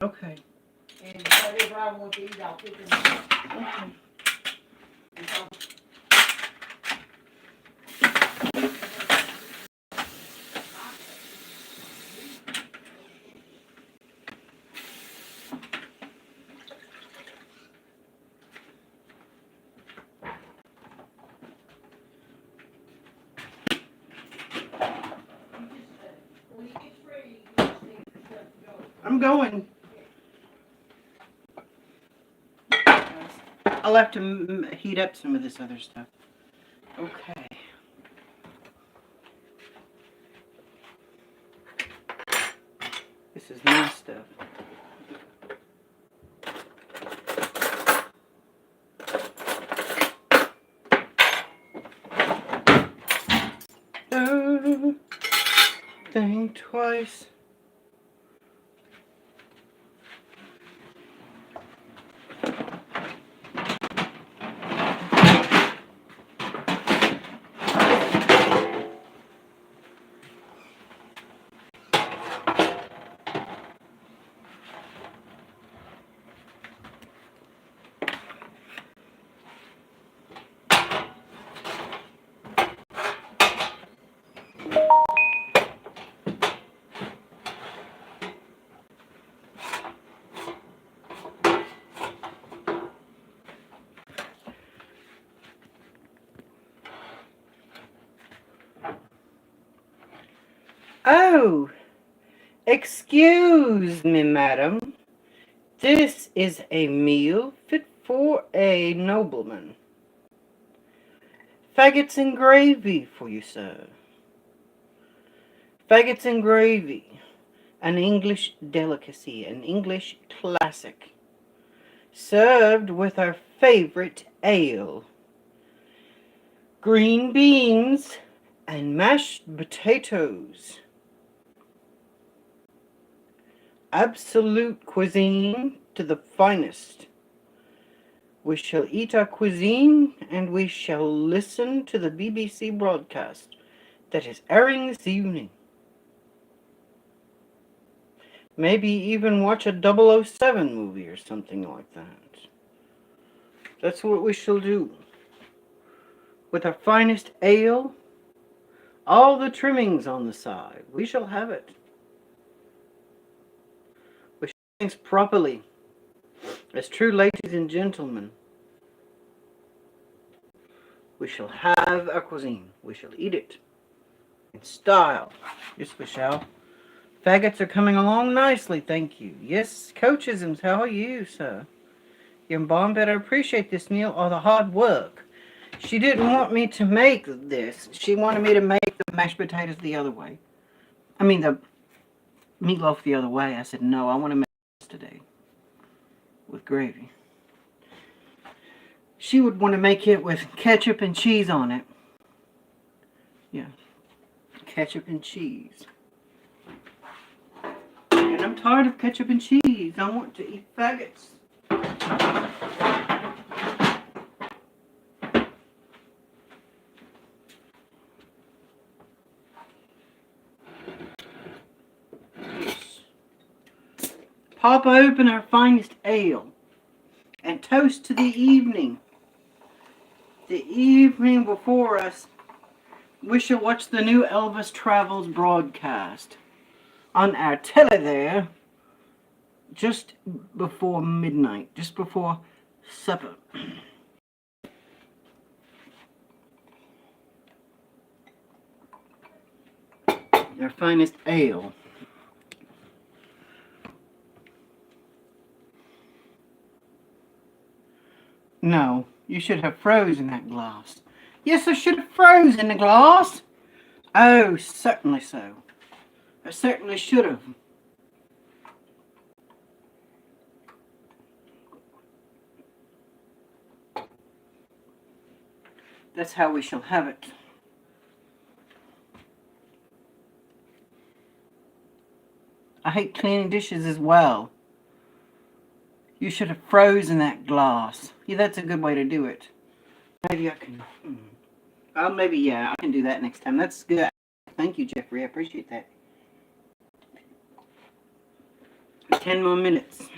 Okay. And whatever I want to eat, I'll cook it. Okay. When it gets ready, you just need yourself to go. I'm going. I'll have to heat up some of this other stuff. Okay. This is my stuff. Think twice. Oh, excuse me, madam. This is a meal fit for a nobleman. Faggots and gravy for you, sir. Faggots and gravy. An English delicacy, an English classic. Served with our favorite ale. Green beans and mashed potatoes. Absolute cuisine to the finest. We shall eat our cuisine and we shall listen to the BBC broadcast that is airing this evening. Maybe even watch a 007 movie or something like that. That's what we shall do. With our finest ale, all the trimmings on the side, we shall have it. We shall do things properly, as true ladies and gentlemen. We shall have our cuisine. We shall eat it in style. Yes, we shall. Faggots are coming along nicely, thank you. Yes, Coachisms, how are you, sir? Young Bomb, better appreciate this meal, all the hard work. She didn't want me to make this. She wanted me to make the mashed potatoes the other way. I mean, the meatloaf the other way. I said, no, I want to make this today with gravy. She would want to make it with ketchup and cheese on it. Yeah, ketchup and cheese. And I'm tired of ketchup and cheese. I want to eat faggots. Pop open our finest ale and toast to the evening. The evening before us, we shall watch the new Elvis Travels broadcast on our telly there just before midnight, just before supper. Our finest ale. No, you should have frozen that glass. Yes, I should have frozen the glass. Oh, certainly so. I certainly should have. That's how we shall have it. I hate cleaning dishes as well. You should have frozen that glass. Yeah, that's a good way to do it. Maybe I can. Maybe, yeah, I can do that next time. That's good. Thank you, Jeffrey. I appreciate that. 10 more minutes.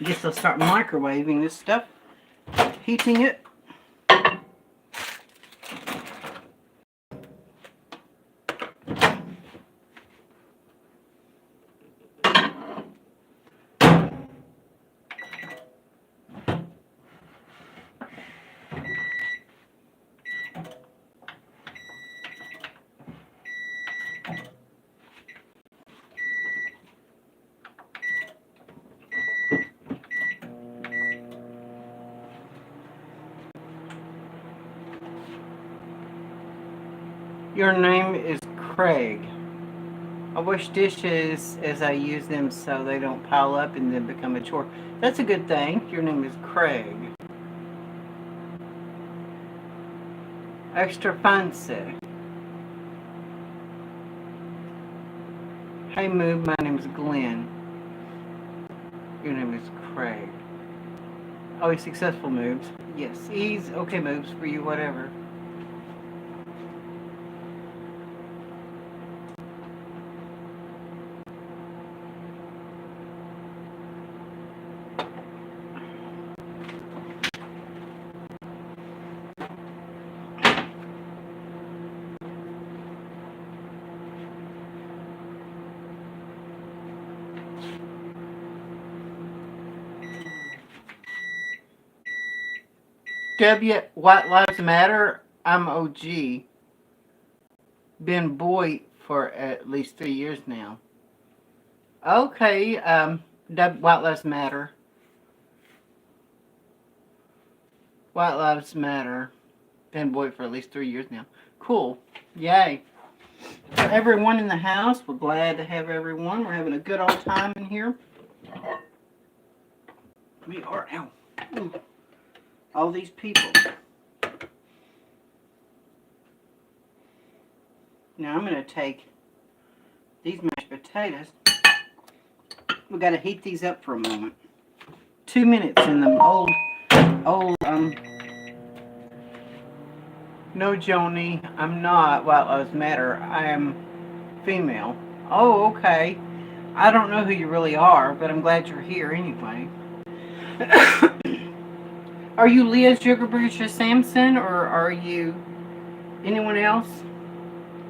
Guess I'll start microwaving this stuff. Heating it. Your name is Craig. I wash dishes as I use them so they don't pile up and then become a chore. That's a good thing. Your name is Craig. Extra fancy. Hey Moob, my name is Glenn. Your name is Craig. Oh, he's successful moves. Yes, he's okay moves for you, whatever. White Lives Matter. I'm OG. Been boy for at least 3 years now. Okay, White Lives Matter. White Lives Matter. Been boy for at least 3 years now. Cool. Yay. So everyone in the house, we're glad to have everyone. We're having a good old time in here. We are out. All these people. Now I'm going to take these mashed potatoes. We got to heat these up for a moment. 2 minutes in the old, no, Joni, I'm not White Lives Matter. I am female. Oh, okay. I don't know who you really are, but I'm glad you're here anyway. Are you Leah Sugarbush Sampson, or are you anyone else?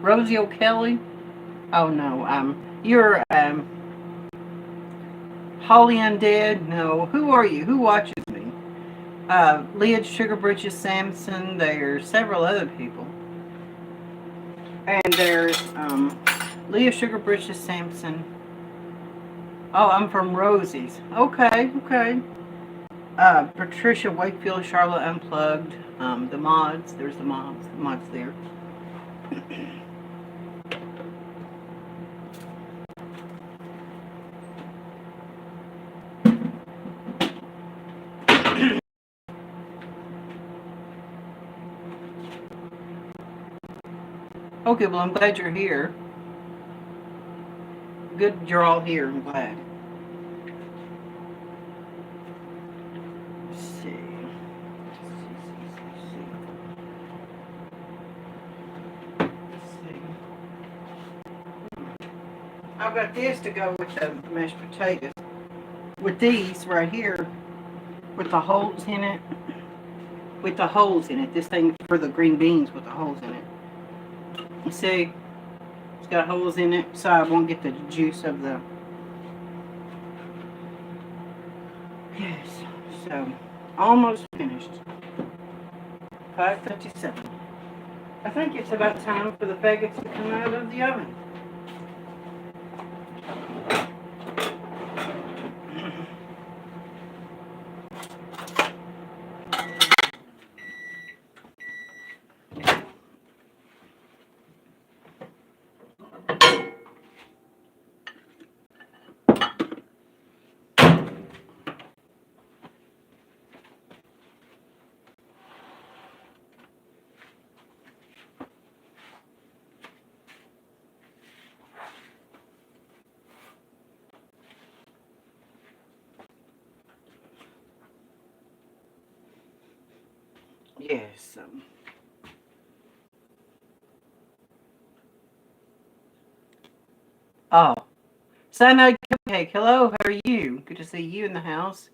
Rosie O'Kelly? Oh no, you're Holly Undead? No. Who are you? Who watches me? Leah Sugarbridges Sampson. There's several other people. And there's Leah Sugarbridges Sampson. Oh, I'm from Rosie's. Okay, okay. Patricia Wakefield, Charlotte Unplugged. The mods. There's the mods. The mods there. Okay, well, I'm glad you're here. Good you're all here. I'm glad. Let's see. I've got this to go with the mashed potatoes. With these right here, with the holes in it. With the holes in it. This thing for the green beans with the holes in it. You see? It's got holes in it, so I won't get the juice of the... Yes. So, almost finished. 5:57. I think it's about time for the faggots to come out of the oven. Yes. Oh, Cyanide Cupcake. Hello, how are you? Good to see you in the house.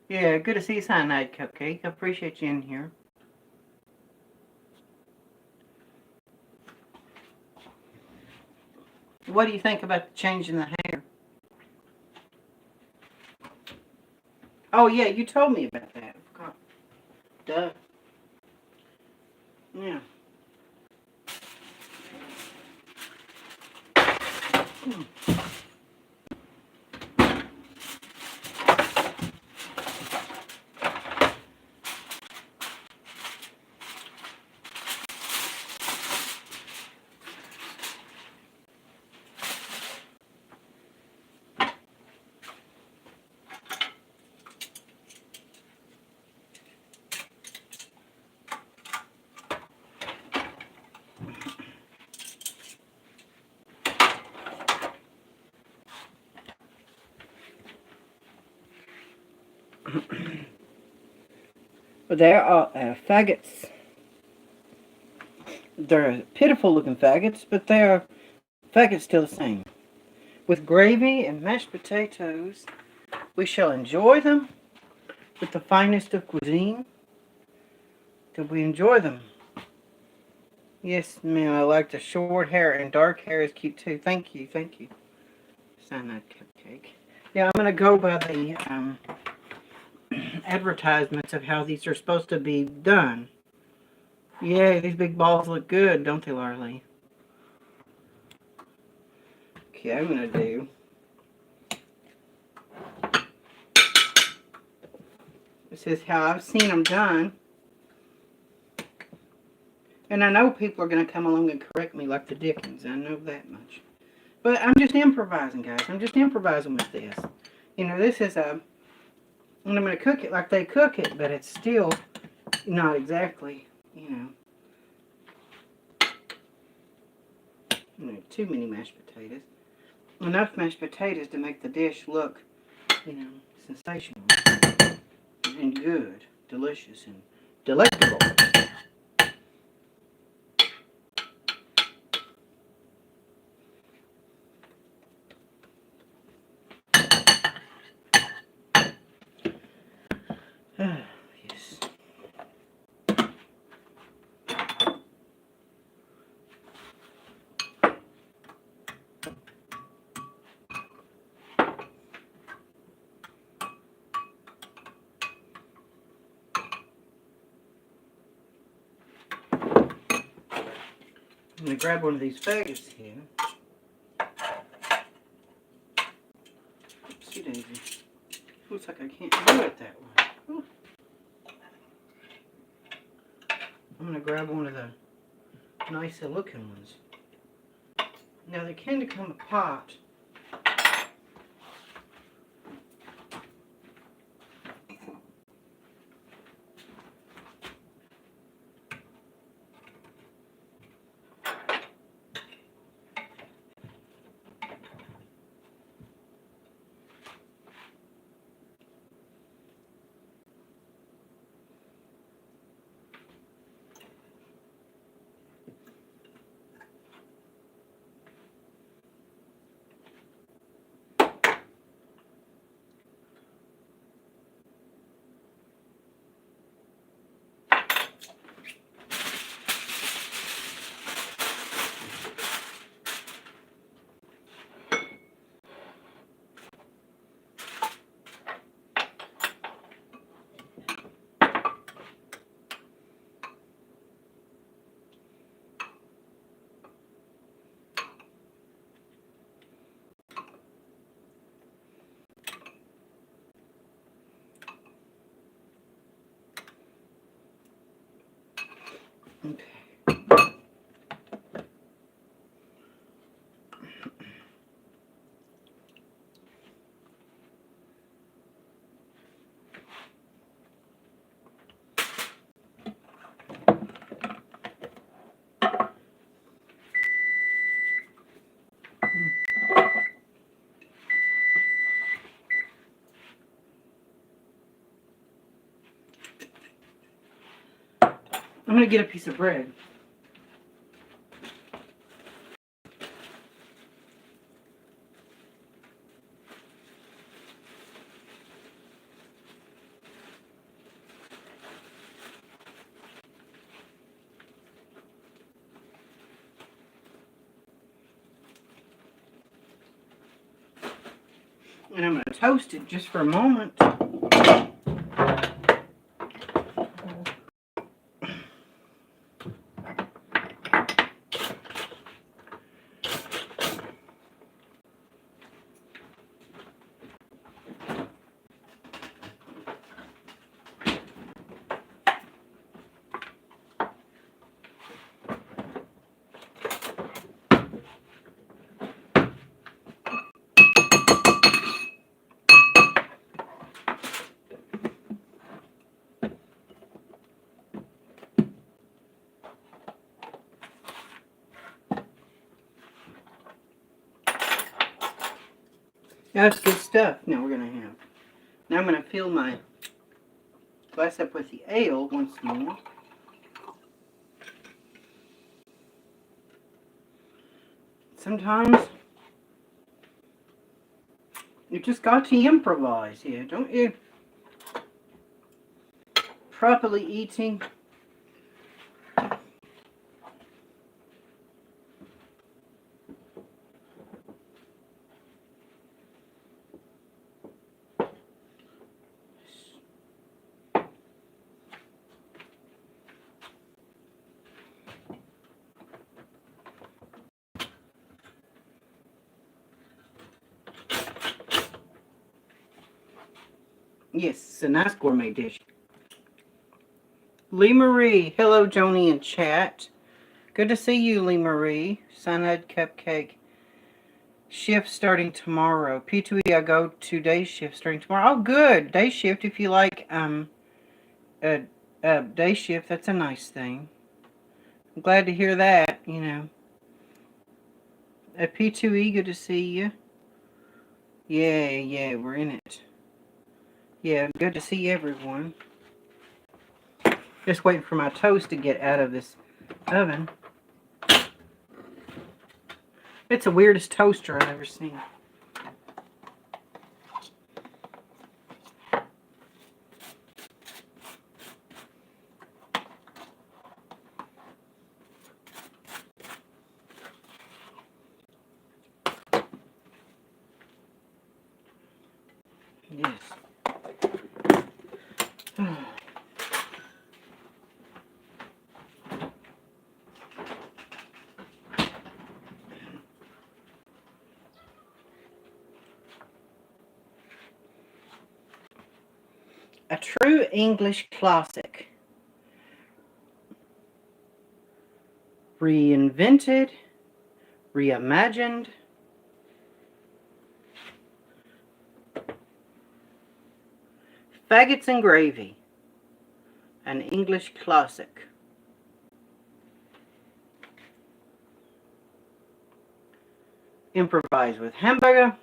Yeah, good to see you, Cyanide Cupcake. I appreciate you in here. What do you think about the change in the hair? Oh, yeah, you told me about that. I forgot. Duh. Yeah. Hmm. There are faggots. They're pitiful looking faggots, but they are faggots still the same. With gravy and mashed potatoes, we shall enjoy them with the finest of cuisine. Till we enjoy them. Yes, ma'am, I like the short hair, and dark hair is cute too. Thank you, thank you. Cyanide Cupcake. Yeah, I'm going to go by the advertisements of how these are supposed to be done. Yeah, these big balls look good, don't they, Larly? Okay, I'm going to do... This is how I've seen them done. And I know people are going to come along and correct me like the Dickens. I know that much. But I'm just improvising, guys. I'm just improvising with this. You know, this is a... And I'm going to cook it like they cook it, but it's still not exactly, you know. Too many mashed potatoes. Enough mashed potatoes to make the dish look, you know, sensational. And good. Delicious and delectable. Yes. I'm going to grab one of these faggots here. Oopsie daisy. Looks like I can't do it that way. Ooh. I'm going to grab one of the nicer looking ones. Now they can come apart. Okay. I'm going to get a piece of bread. And I'm going to toast it just for a moment. That's good stuff. Now we're going to have. Now I'm going to fill my glass up with the ale once more. Sometimes you just got to improvise here, don't you? Properly eating. Yes, it's a nice gourmet dish. Lee Marie. Hello, Joni in chat. Good to see you, Lee Marie. Cyanide Cupcake. Shift starting tomorrow. P2E, I go to day shift starting tomorrow. Oh, good. Day shift, if you like day shift, that's a nice thing. I'm glad to hear that, you know. P2E, good to see you. Yeah, we're in it. Yeah, good to see everyone. Just waiting for my toast to get out of this oven. It's the weirdest toaster I've ever seen. Yes. A true English classic. Reinvented, reimagined. Faggots and Gravy. An English classic. Improvise with hamburger.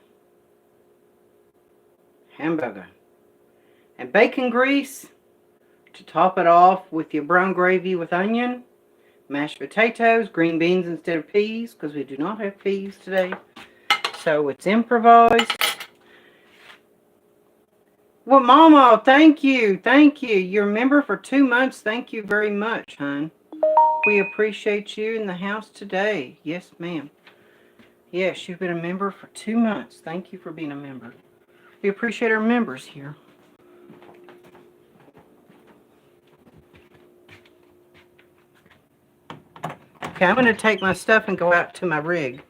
And bacon grease to top it off with your brown gravy with onion, mashed potatoes, green beans instead of peas, because we do not have peas today. So it's improvised. Well, Mama, thank you. You're a member for 2 months. Thank you very much, hon. We appreciate you in the house today. Yes, ma'am. Yes, you've been a member for 2 months. Thank you for being a member. We appreciate our members here. Okay, I'm going to take my stuff and go out to my rig.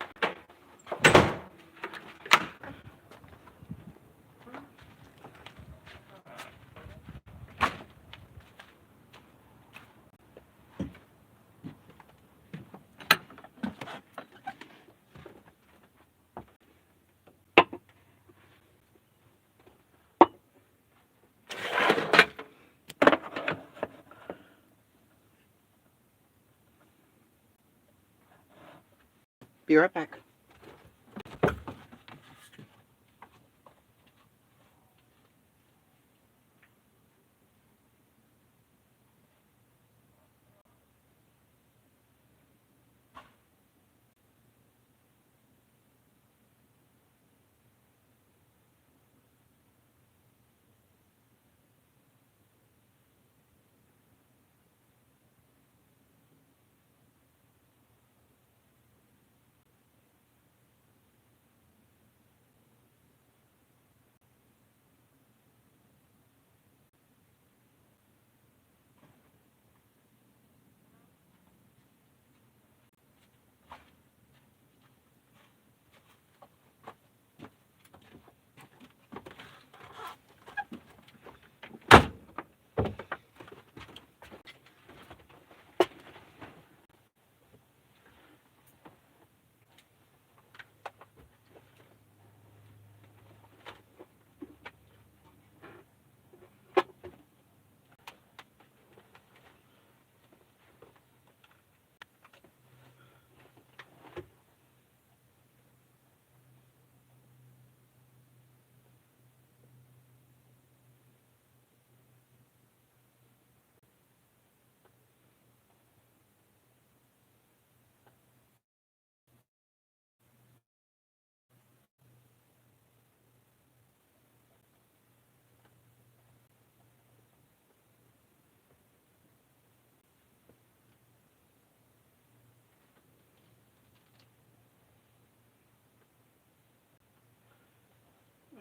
Be right back.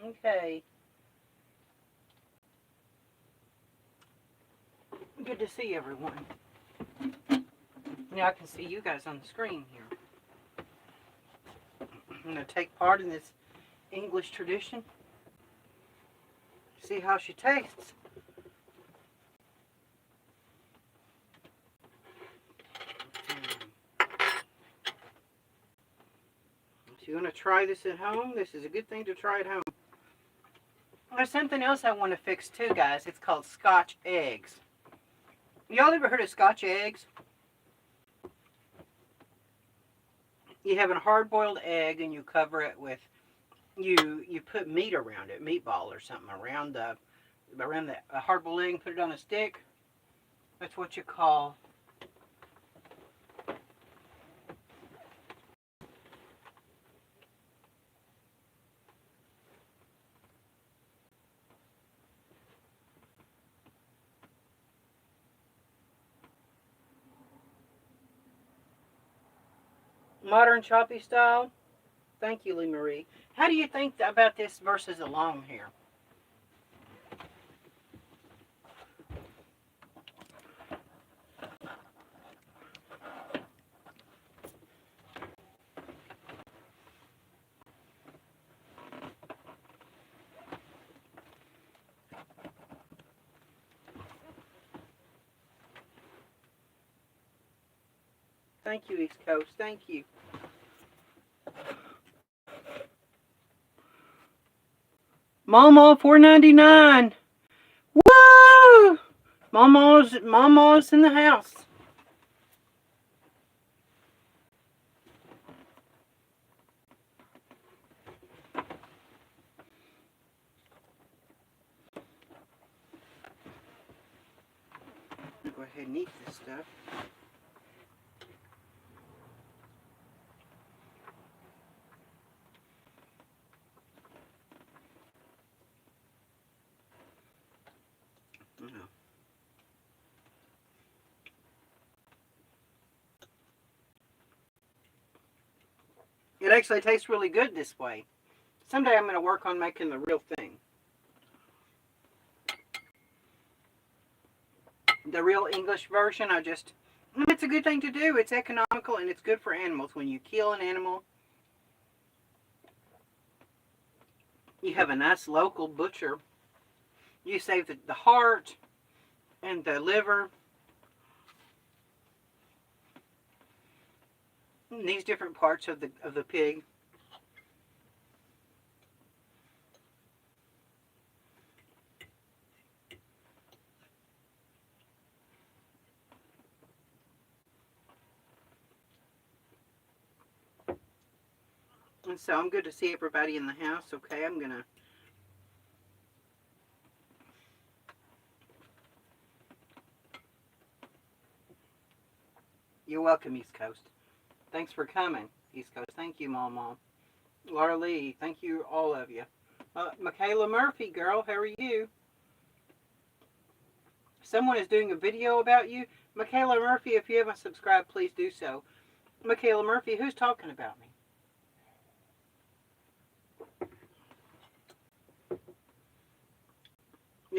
Okay. Good to see everyone. Now I can see you guys on the screen here. I'm going to take part in this English tradition. See how she tastes. If you're going to try this at home, this is a good thing to try at home. There's something else I want to fix too, guys. It's called Scotch eggs. Y'all ever heard of Scotch eggs? You have a hard-boiled egg and you cover it with, you put meat around it, meatball or something around the hard-boiled egg and put it on a stick. That's what you call modern choppy style. Thank you, Lee Marie. How do you think about this versus a long hair? Thank you, East Coast. Thank you. Mama, $4.99. Woo! Mama's in the house. Go ahead and eat this stuff. It actually tastes really good this way. Someday I'm going to work on making the real thing. The real English version, it's a good thing to do. It's economical and it's good for animals. When you kill an animal, you have a nice local butcher. You save the heart and the liver. And these different parts of the pig. And so I'm good to see everybody in the house. Okay, I'm gonna You're welcome, East Coast. Thanks for coming, East Coast. Thank you, Mom. Laura Lee, thank you, all of you. Michaela Murphy, girl, how are you? Someone is doing a video about you. Michaela Murphy, if you haven't subscribed, please do so. Michaela Murphy, who's talking about me?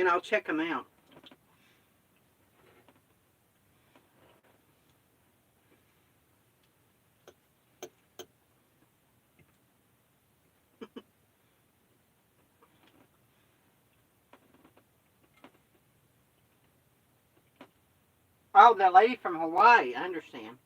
I'll check them out. Oh, that lady from Hawaii, I understand.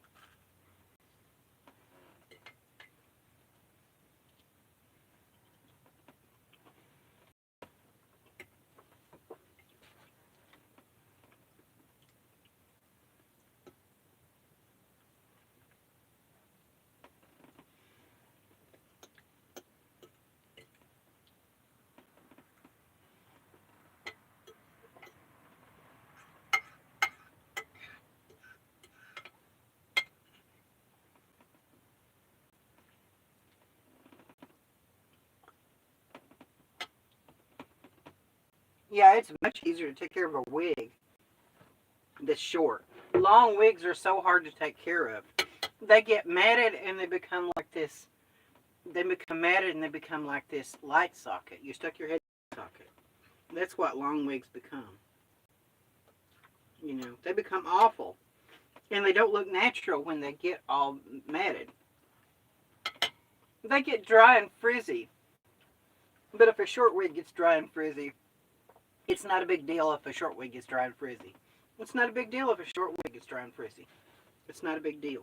Yeah, it's much easier to take care of a wig that's short. Long wigs are so hard to take care of. They get matted and they become like this they become matted and they become like this light socket. You stuck your head in the socket. That's what long wigs become. You know, they become awful. And they don't look natural when they get all matted. They get dry and frizzy. But if a short wig gets dry and frizzy, it's not a big deal if a short wig gets dry and frizzy. It's not a big deal if a short wig gets dry and frizzy. It's not a big deal.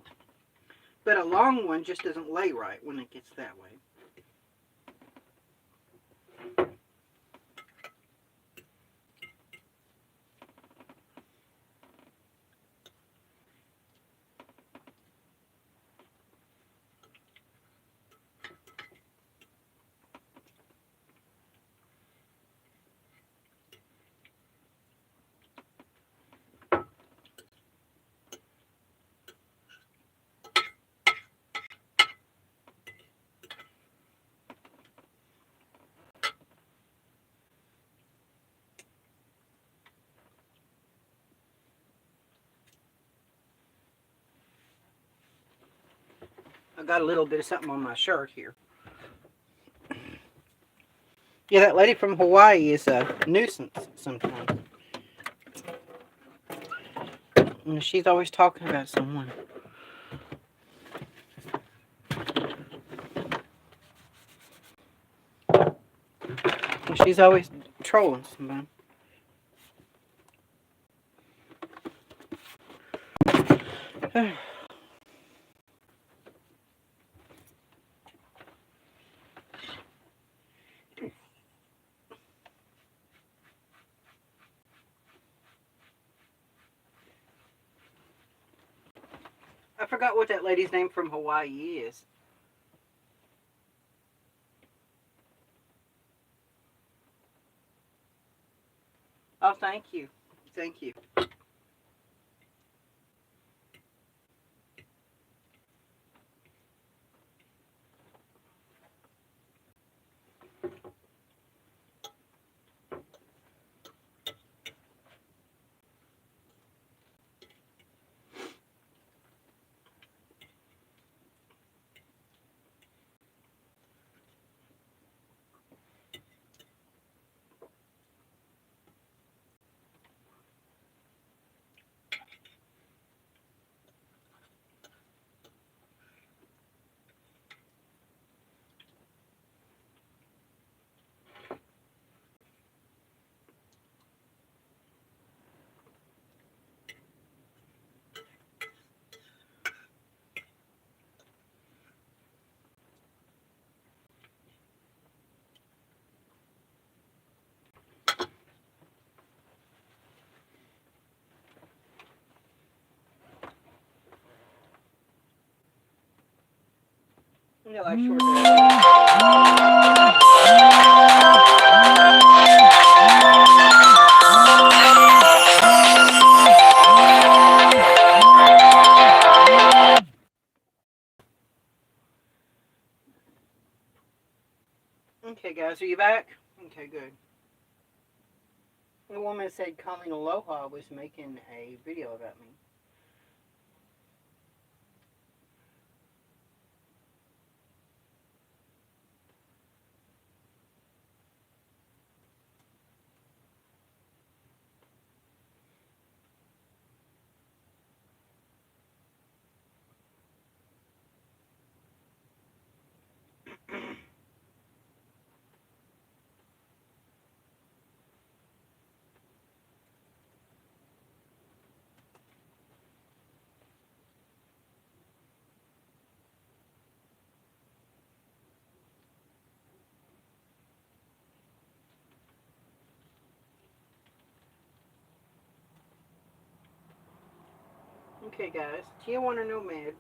But a long one just doesn't lay right when it gets that way. I got a little bit of something on my shirt here. Yeah, that lady from Hawaii is a nuisance sometimes. And she's always talking about someone. And she's always trolling somebody. I forgot what that lady's name from Hawaii is. Oh, thank you. Thank you. Yeah, like short Okay, guys, are you back? Okay, good. The woman said Calling Aloha was making a video about me. Okay, guys, do you want to know mad?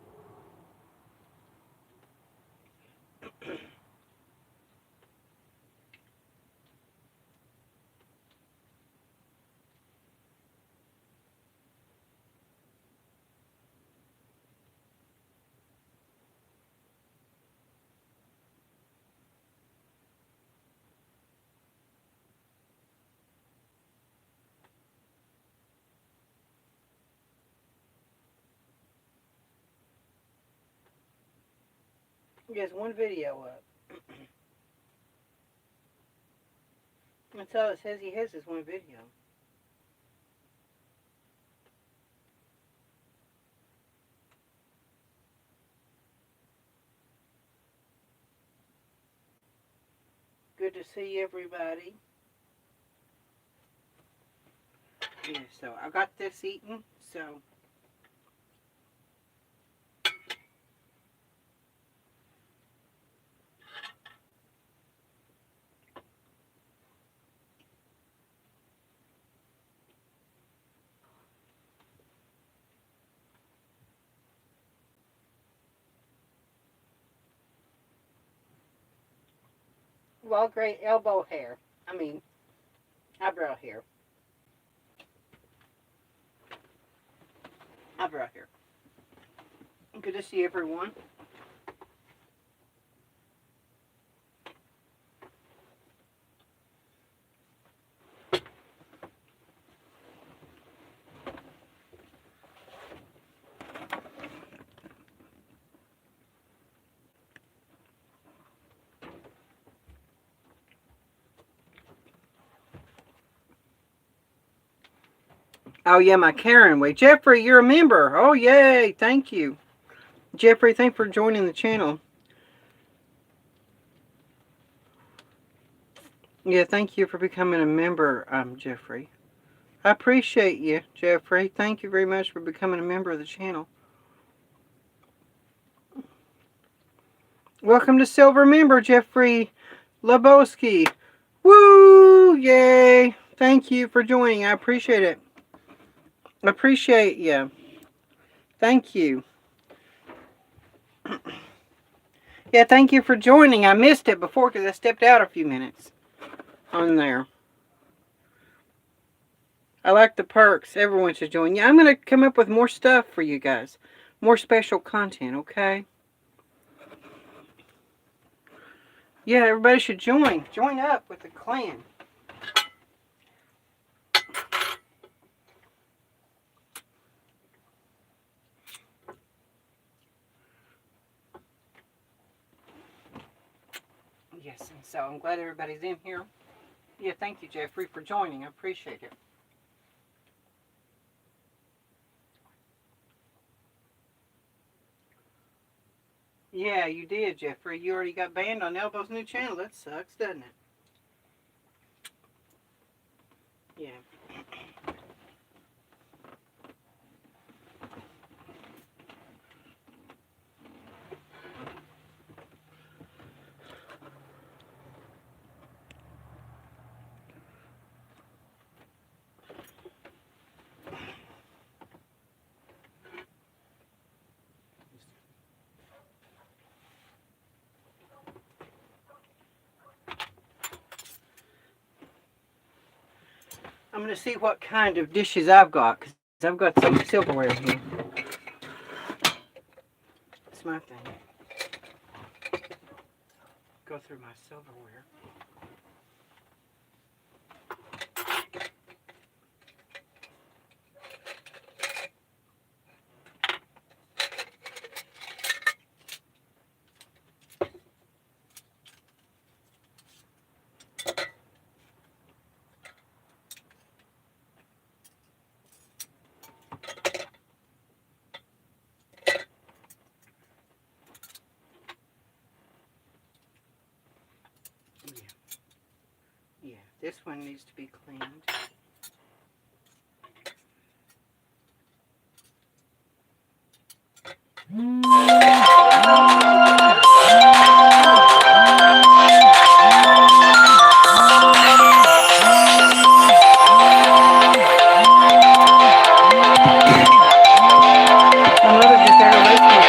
He has one video up. That's all it says he has is one video. Good to see everybody. Yeah, so I got this eaten, so. Well, great elbow hair. I mean, eyebrow hair. Eyebrow hair. Good to see everyone. Oh, yeah, my Karen way. Jeffrey, you're a member. Oh, yay. Thank you. Jeffrey, thanks for joining the channel. Yeah, thank you for becoming a member, Jeffrey. I appreciate you, Jeffrey. Thank you very much for becoming a member of the channel. Welcome to Silver Member, Jeffrey Lebowski. Woo! Yay! Thank you for joining. I appreciate it. Appreciate you. Thank you. Yeah, thank you for joining. I missed it before because I stepped out a few minutes on there. I like the perks. Everyone should join. Yeah, I'm going to come up with more stuff for you guys. More special content, okay? Yeah, everybody should join. Join up with the clan. Yes, and so I'm glad everybody's in here. Yeah, thank you, Jeffrey, for joining. I appreciate it. Yeah, you did, Jeffrey. You already got banned on Elbow's new channel. That sucks, doesn't it? Yeah. I'm going to see what kind of dishes I've got, because I've got some silverware here. That's my thing. Go through my silverware. Yeah, this one needs to be cleaned.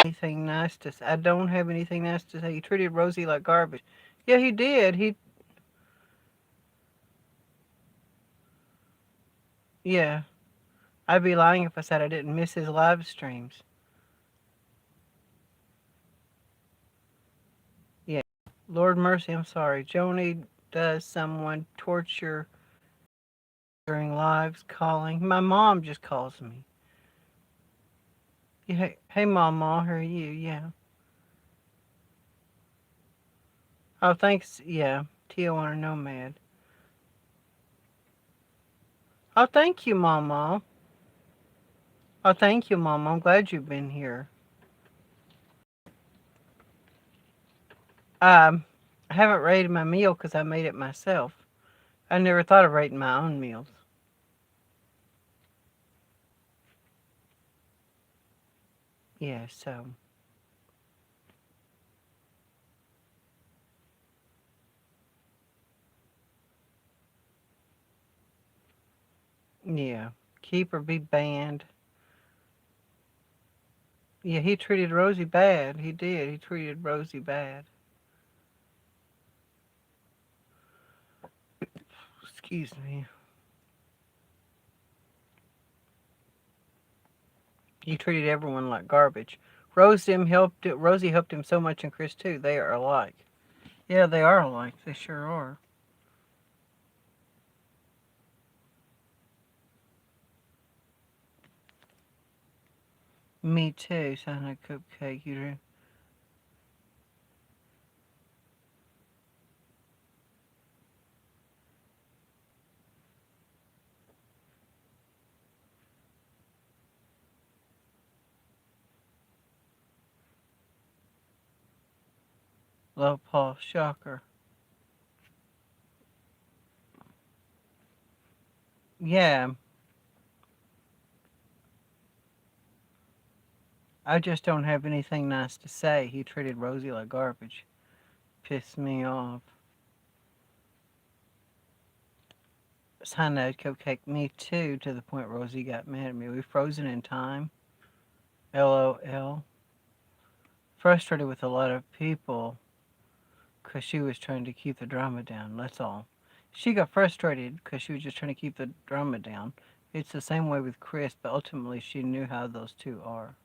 Anything nice to say. I don't have anything nice to say. He treated Rosie like garbage. Yeah, he did. Yeah. I'd be lying if I said I didn't miss his live streams. Yeah. Lord mercy, I'm sorry. Joni, does someone torture during lives calling? My mom just calls me. Yeah, hey, Mama, how are you? Yeah. Oh, thanks. Yeah. Tijuana Nomad. Oh, thank you, Mama. Oh, thank you, Mama. I'm glad you've been here. I haven't rated my meal because I made it myself. I never thought of rating my own meals. Yeah, so. Yeah. Keep or be banned. Yeah, he treated Rosie bad. He did. He treated Rosie bad. Excuse me. He treated everyone like garbage. Rosie helped him so much, and Chris too. They are alike. Yeah, they are alike. They sure are. Me too. Sound like cupcake. You do. Low pulse shocker. Yeah, I just don't have anything nice to say. He treated Rosie like garbage. Pissed me off. Sign that cupcake. Me too. To the point Rosie got mad at me. We frozen in time. LOL. Frustrated with a lot of people because she was trying to keep the drama down. That's all. She got frustrated because she was just trying to keep the drama down. It's the same way with Chris, but ultimately she knew how those two are.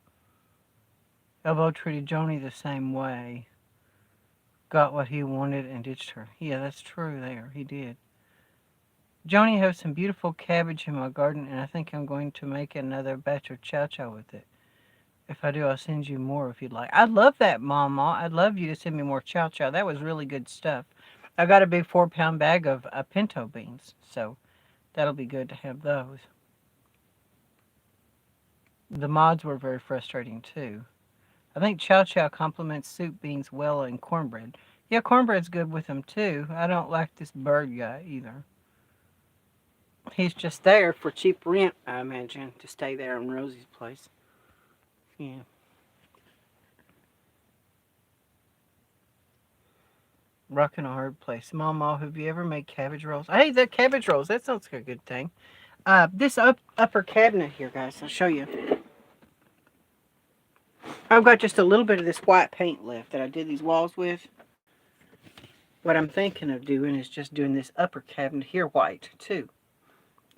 Elbow treated Joni the same way. Got what he wanted and ditched her. Yeah, that's true there. He did. Joni has some beautiful cabbage in my garden, and I think I'm going to make another batch of chow chow with it. If I do, I'll send you more if you'd like. I'd love that, Mama. I'd love you to send me more chow chow. That was really good stuff. I got a big 4-pound bag of pinto beans, so that'll be good to have those. The mods were very frustrating too. I think chow chow complements soup beans well and cornbread. Yeah, cornbread's good with them too. I don't like this bird guy either. He's just there for cheap rent, I imagine, to stay there in Rosie's place. Yeah. Rocking a hard place. Mama, have you ever made cabbage rolls? Hey, the cabbage rolls. That sounds like a good thing. This upper cabinet here, guys. I'll show you. I've got just a little bit of this white paint left that I did these walls with. What I'm thinking of doing is just doing this upper cabinet here white, too.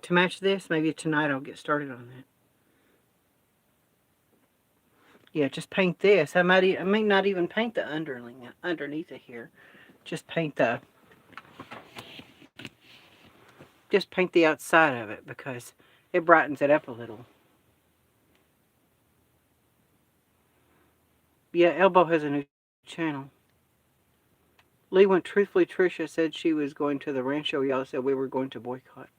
To match this, maybe tonight I'll get started on that. Yeah, just paint this. I may not even paint the underneath it here. Just paint the outside of it because it brightens it up a little. Yeah, Elbow has a new channel. Lee went truthfully. Trisha said she was going to the rancho. Y'all said we were going to boycott.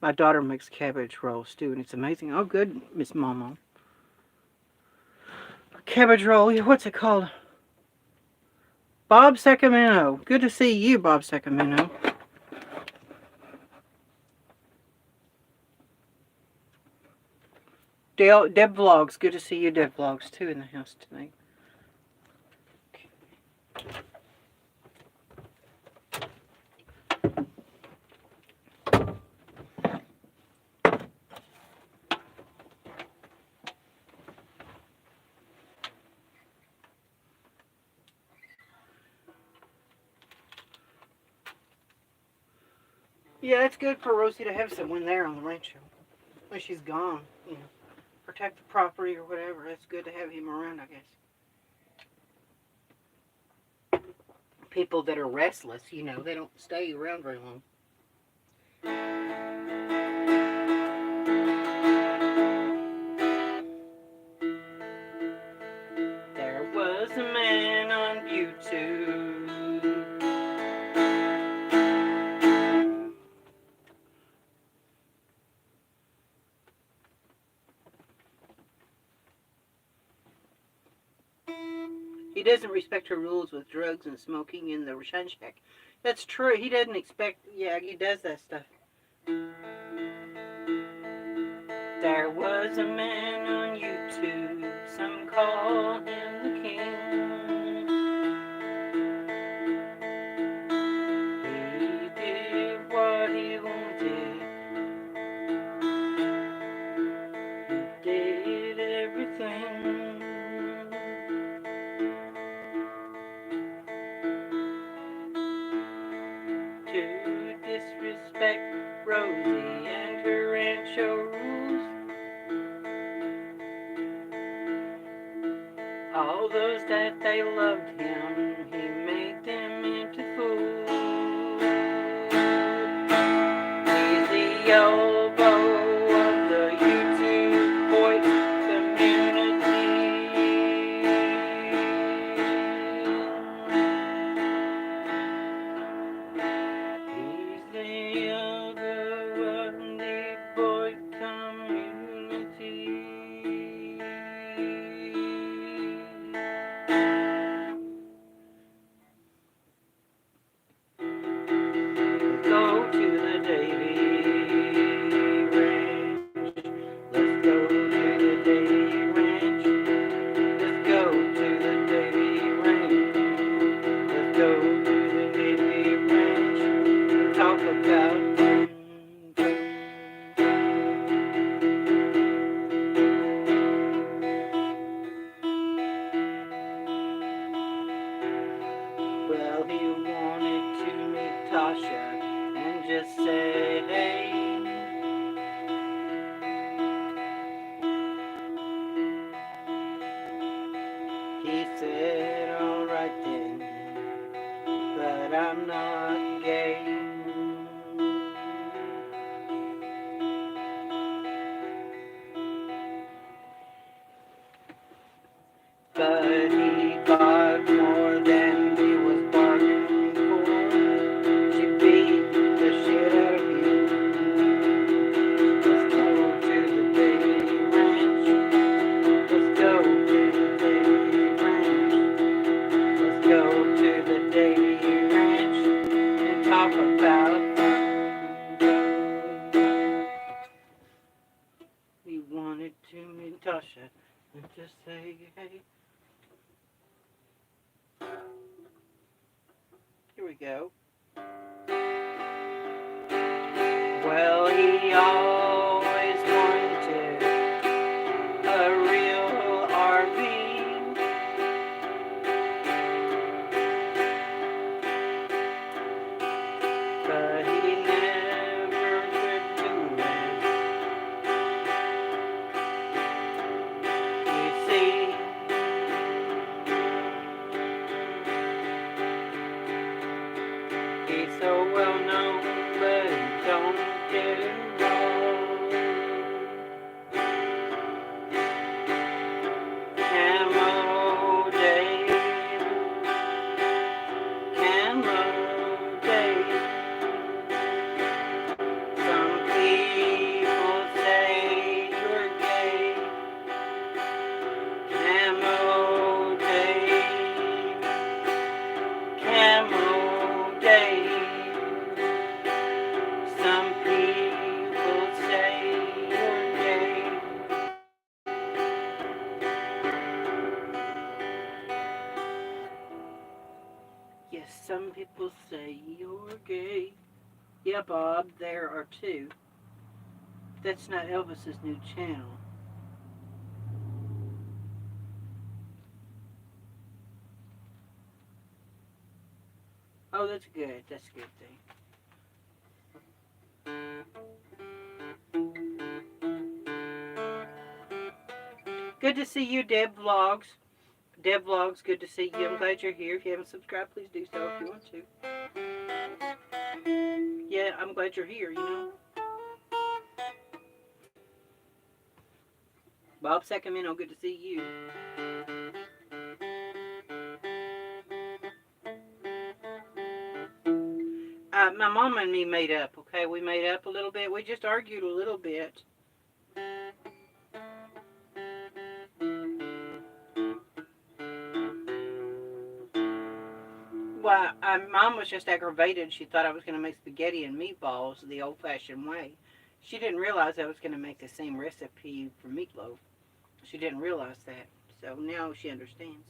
My daughter makes cabbage rolls too, and it's amazing. Oh, good, Miss Momo. Cabbage roll. What's it called? Bob Sacramento. Good to see you, Bob Sacramento. Deb Vlogs. Good to see you, Deb Vlogs, too, in the house tonight. Yeah, it's good for Rosie to have someone there on the rancho when she's gone. You know, protect the property or whatever. It's good to have him around, I guess. People that are restless, you know, they don't stay around very long. There was a man on YouTube He doesn't respect her rules with drugs and smoking in the shine shack. That's true. He doesn't expect. Yeah, he does that stuff. There was a man on YouTube. Some call him the king. He did what he wanted. He did everything. To disrespect Rosie and her rancho rules. All those that they loved him, he made them into fools. He's the elbow of the YouTube boy community. He's the elbow of the boy community. Go to the Davy Ranch. Let's go to the Davy Ranch. Let's go to the Davy Ranch. Let's go to the Davy Ranch. Talk about well, he wanted to meet Tasha and just say, hey. He said, alright then, but I'm not gay. But he got more than he was bargaining for. She beat the shit out of him. Let's go to the Davy Ranch. Let's go to the Davy Ranch. Let's go to the Davy Ranch and talk about he wanted to meet Tasha and just say, hey. Here we go. Well, he always wanted a real RV. But he never could do it. You see, he's so well known, but he don't get involved. Camo Dave, Camo Dave. Some people say you're gay. Camo Dave, Camo Dave. Some people say you're gay. Yes, some people say you're gay. Yeah, Bob, there are two. That's not Elvis's new channel. Oh, that's good. That's a good thing. Good to see you, Deb Vlogs. Deb Vlogs, good to see you. I'm glad you're here. If you haven't subscribed, please do so if you want to. Yeah, I'm glad you're here, you know. Bob Sacramento, good to see you. My mom and me made up, okay? We made up a little bit. We just argued a little bit. Mom was just aggravated. She thought I was going to make spaghetti and meatballs the old-fashioned way. She didn't realize I was going to make the same recipe for meatloaf. She didn't realize that. So now she understands.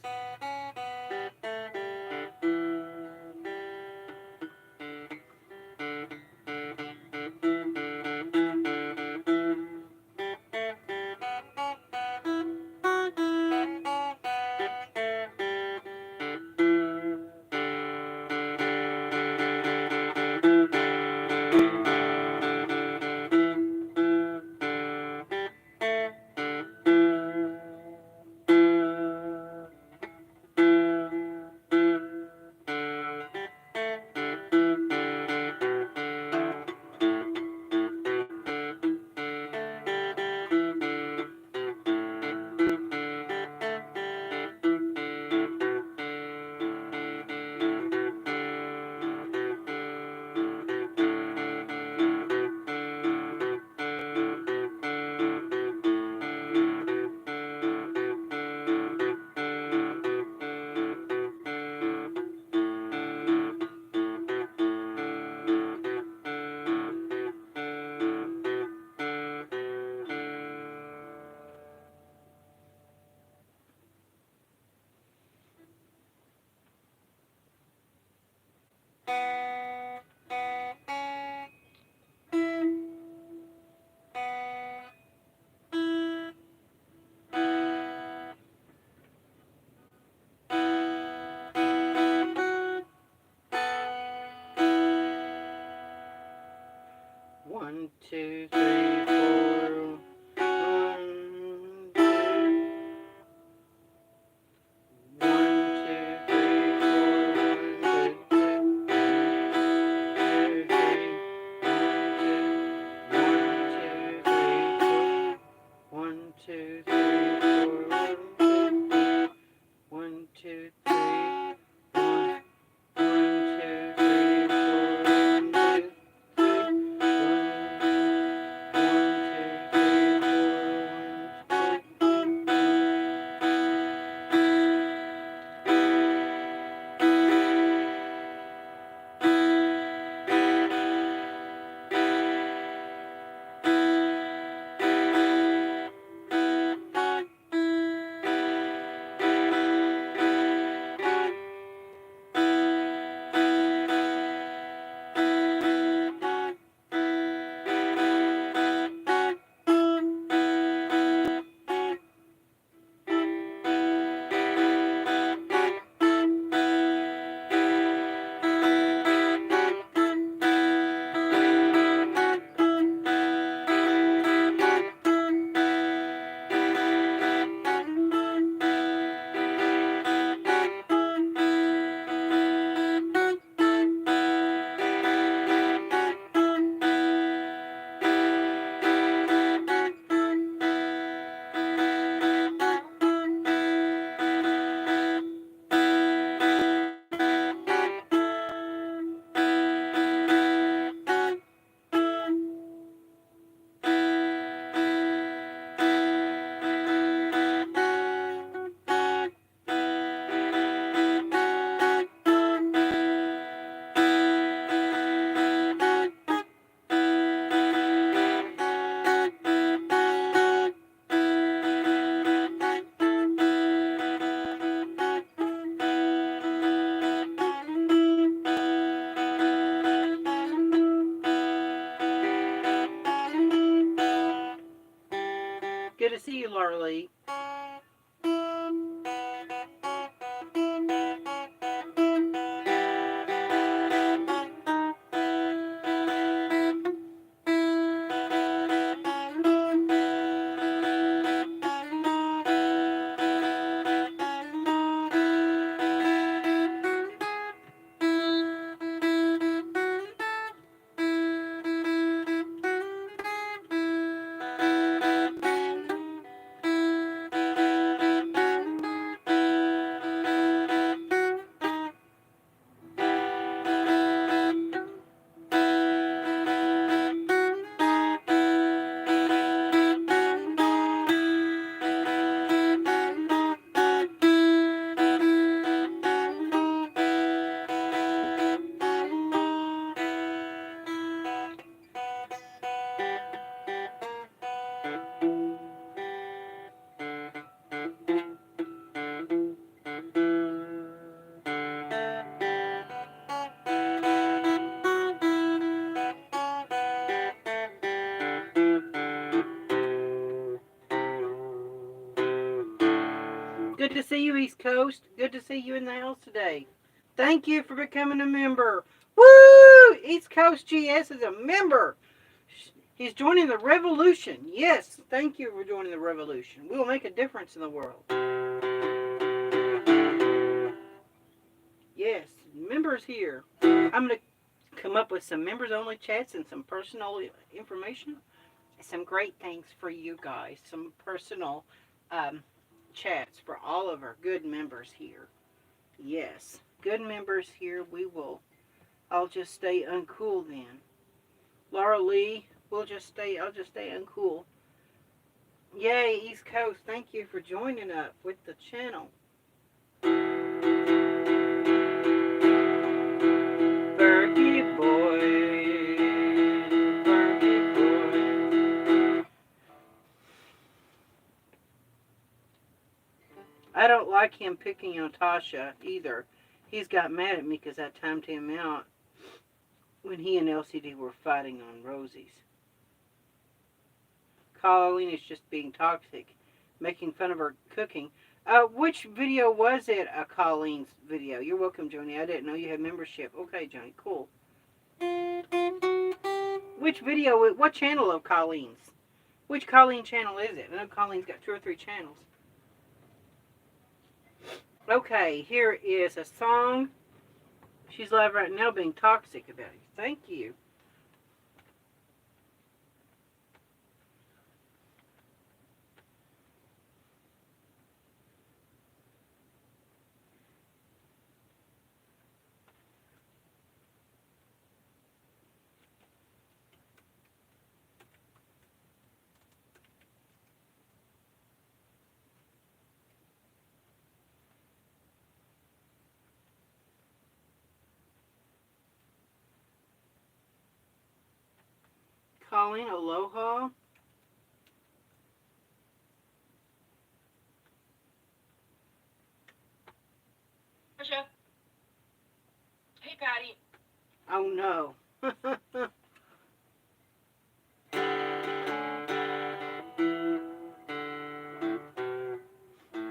1, 2, 3, 4. 1, 2. 1, 2, 3, 4. 1, 2, 3, 4. 1, 2, 3. 1, 2, 3, Good to see you, Laura Lee. Good to see you, East Coast. Good to see you in the house today. Thank you for becoming a member. Woo! East Coast GS is a member. He's joining the revolution. Yes, thank you for joining the revolution. We will make a difference in the world. Yes, members here. I'm going to come up with some members-only chats and some personal information. Some great things for you guys. Some personal chats for all of our good members here. Yes, good members here. I'll just stay uncool then. Laura Lee, I'll just stay uncool. Yay, East Coast, thank you for joining up with the channel. Bergie boy, Bergie boy. I don't like him picking on Tasha either. He's got mad at me because I timed him out when he and LCD were fighting on Rosie's. Colleen is just being toxic, making fun of her cooking. Which video was it? Colleen's video. You're welcome, Joni. I didn't know you had membership. Okay, Joni, cool. Which video? What channel of Colleen's? Which Colleen channel is it? I know Colleen's got 2 or 3 channels. Okay, here is a song. She's live right now being toxic about it. Thank you. Colleen, aloha. Tasha. Hey, Patty. Oh no.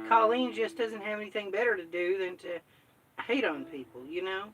Colleen just doesn't have anything better to do than to hate on people, you know?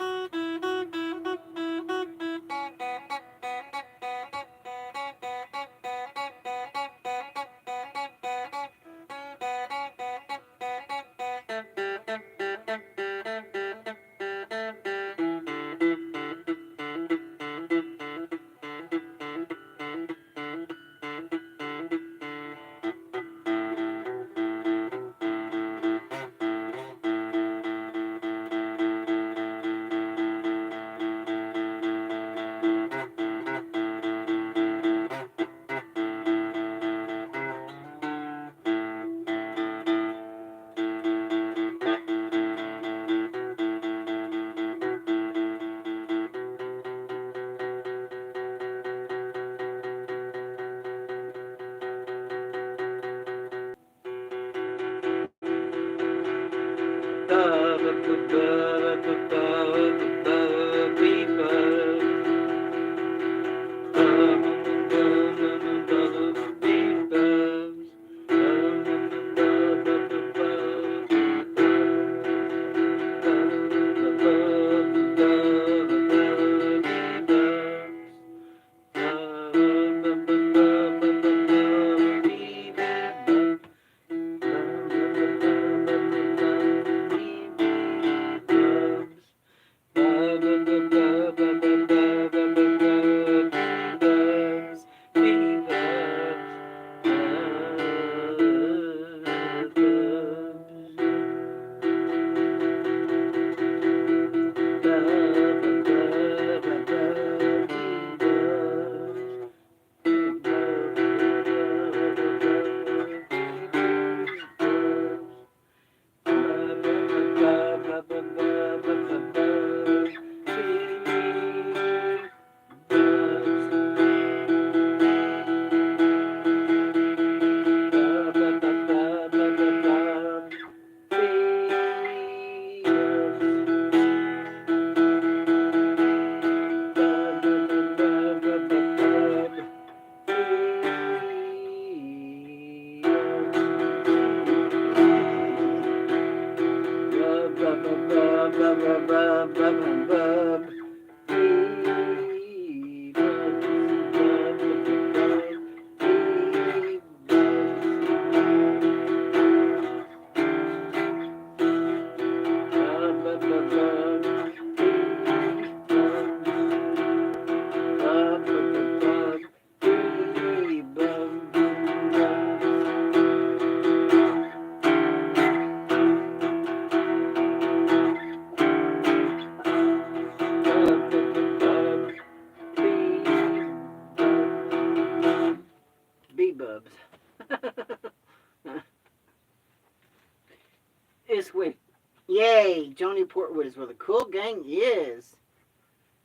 Joni Portwood is where the cool gang is.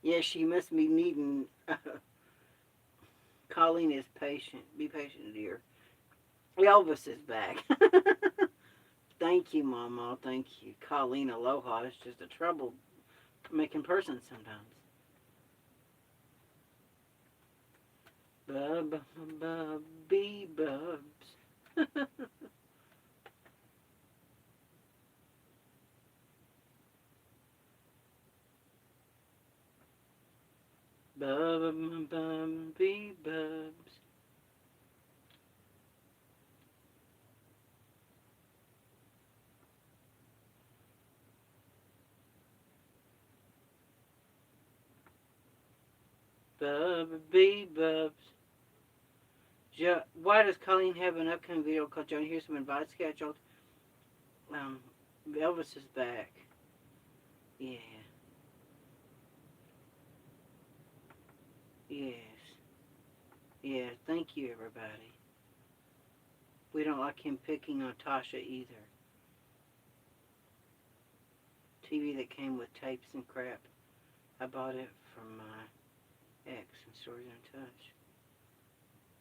Yes, she must be needing. Colleen is patient. Be patient, dear. Elvis is back. Thank you, Mama. Thank you. Colleen Aloha is just a trouble making person sometimes. Bee bubs. Bee bubs. Bee bubs. Why does Colleen have an upcoming video called Johnny? Here's some advice scheduled. Elvis is back. Yeah. Yes. Yeah, thank you, everybody. We don't like him picking on Tasha either. TV that came with tapes and crap. I bought it from my ex and Stories Untouched.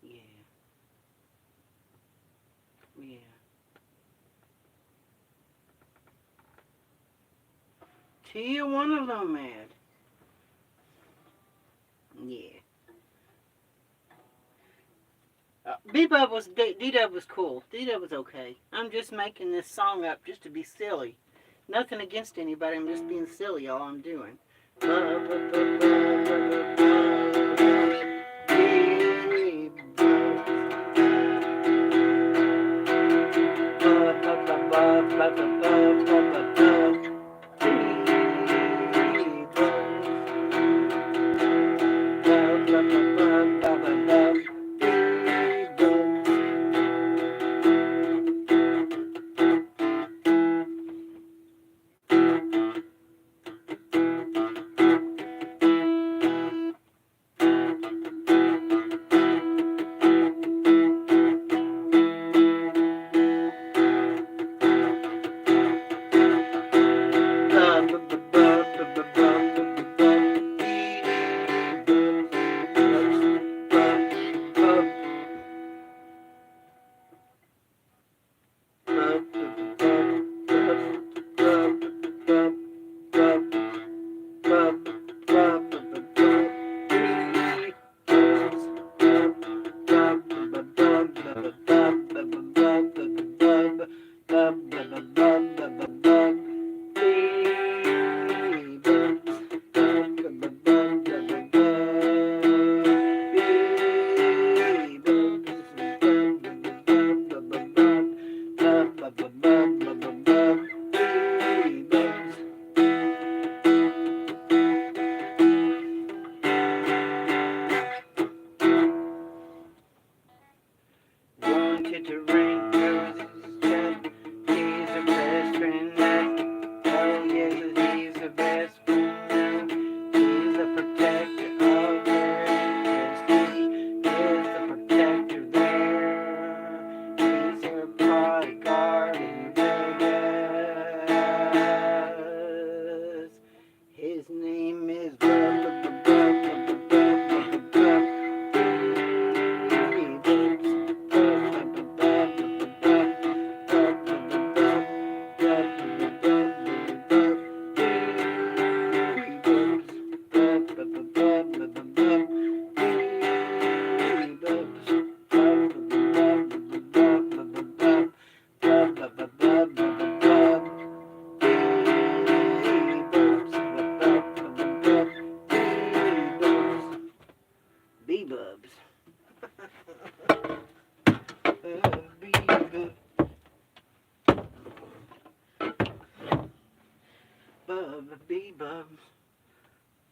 Yeah. Yeah. Tijuana Nomad. Yeah. D-Dub was cool. D-Dub was okay. I'm just making this song up just to be silly. Nothing against anybody. I'm just being silly. All I'm doing. Wanted to ring roses, just he's a best friend now. Oh yes, he's a best friend now. He's a protector of their interest. He is the protector there. He's their bodyguard in Vegas. His name is B-Bubs. B-Bubs. B-Bubs.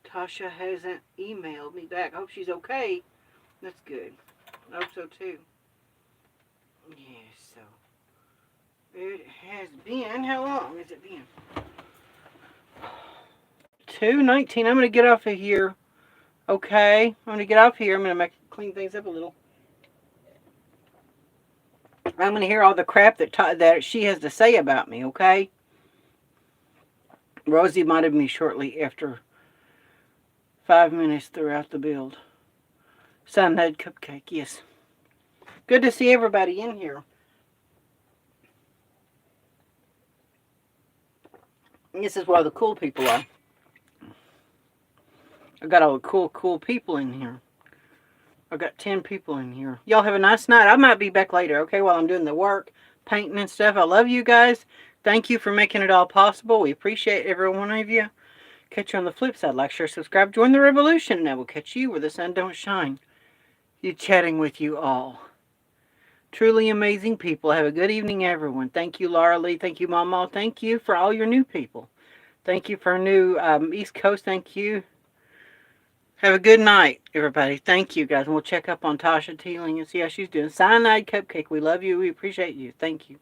Tasha hasn't emailed me back. I hope she's okay. That's good. I hope so too. Yeah, so it has been, how long has it been? 2:19. I'm going to get off of here. Okay, I'm going to get off here. I'm going to clean things up a little. I'm going to hear all the crap that she has to say about me, okay? Rosie modded me shortly after 5 minutes throughout the build. Cyanide cupcake, yes. Good to see everybody in here. This is where the cool people are. I got all the cool people in here. I got 10 people in here. Y'all have a nice night. I might be back later, okay, while I'm doing the work, painting and stuff. I love you guys. Thank you for making it all possible. We appreciate every one of you. Catch you on the flip side. Like, share, subscribe, join the revolution, and I will catch you where the sun don't shine. You chatting with you all. Truly amazing people. Have a good evening, everyone. Thank you, Laura Lee. Thank you, Mama. Thank you for all your new people. Thank you for our new East Coast. Thank you. Have a good night, everybody. Thank you, guys. And we'll check up on Tasha Teeling and see how she's doing. Cyanide Cupcake, we love you. We appreciate you. Thank you.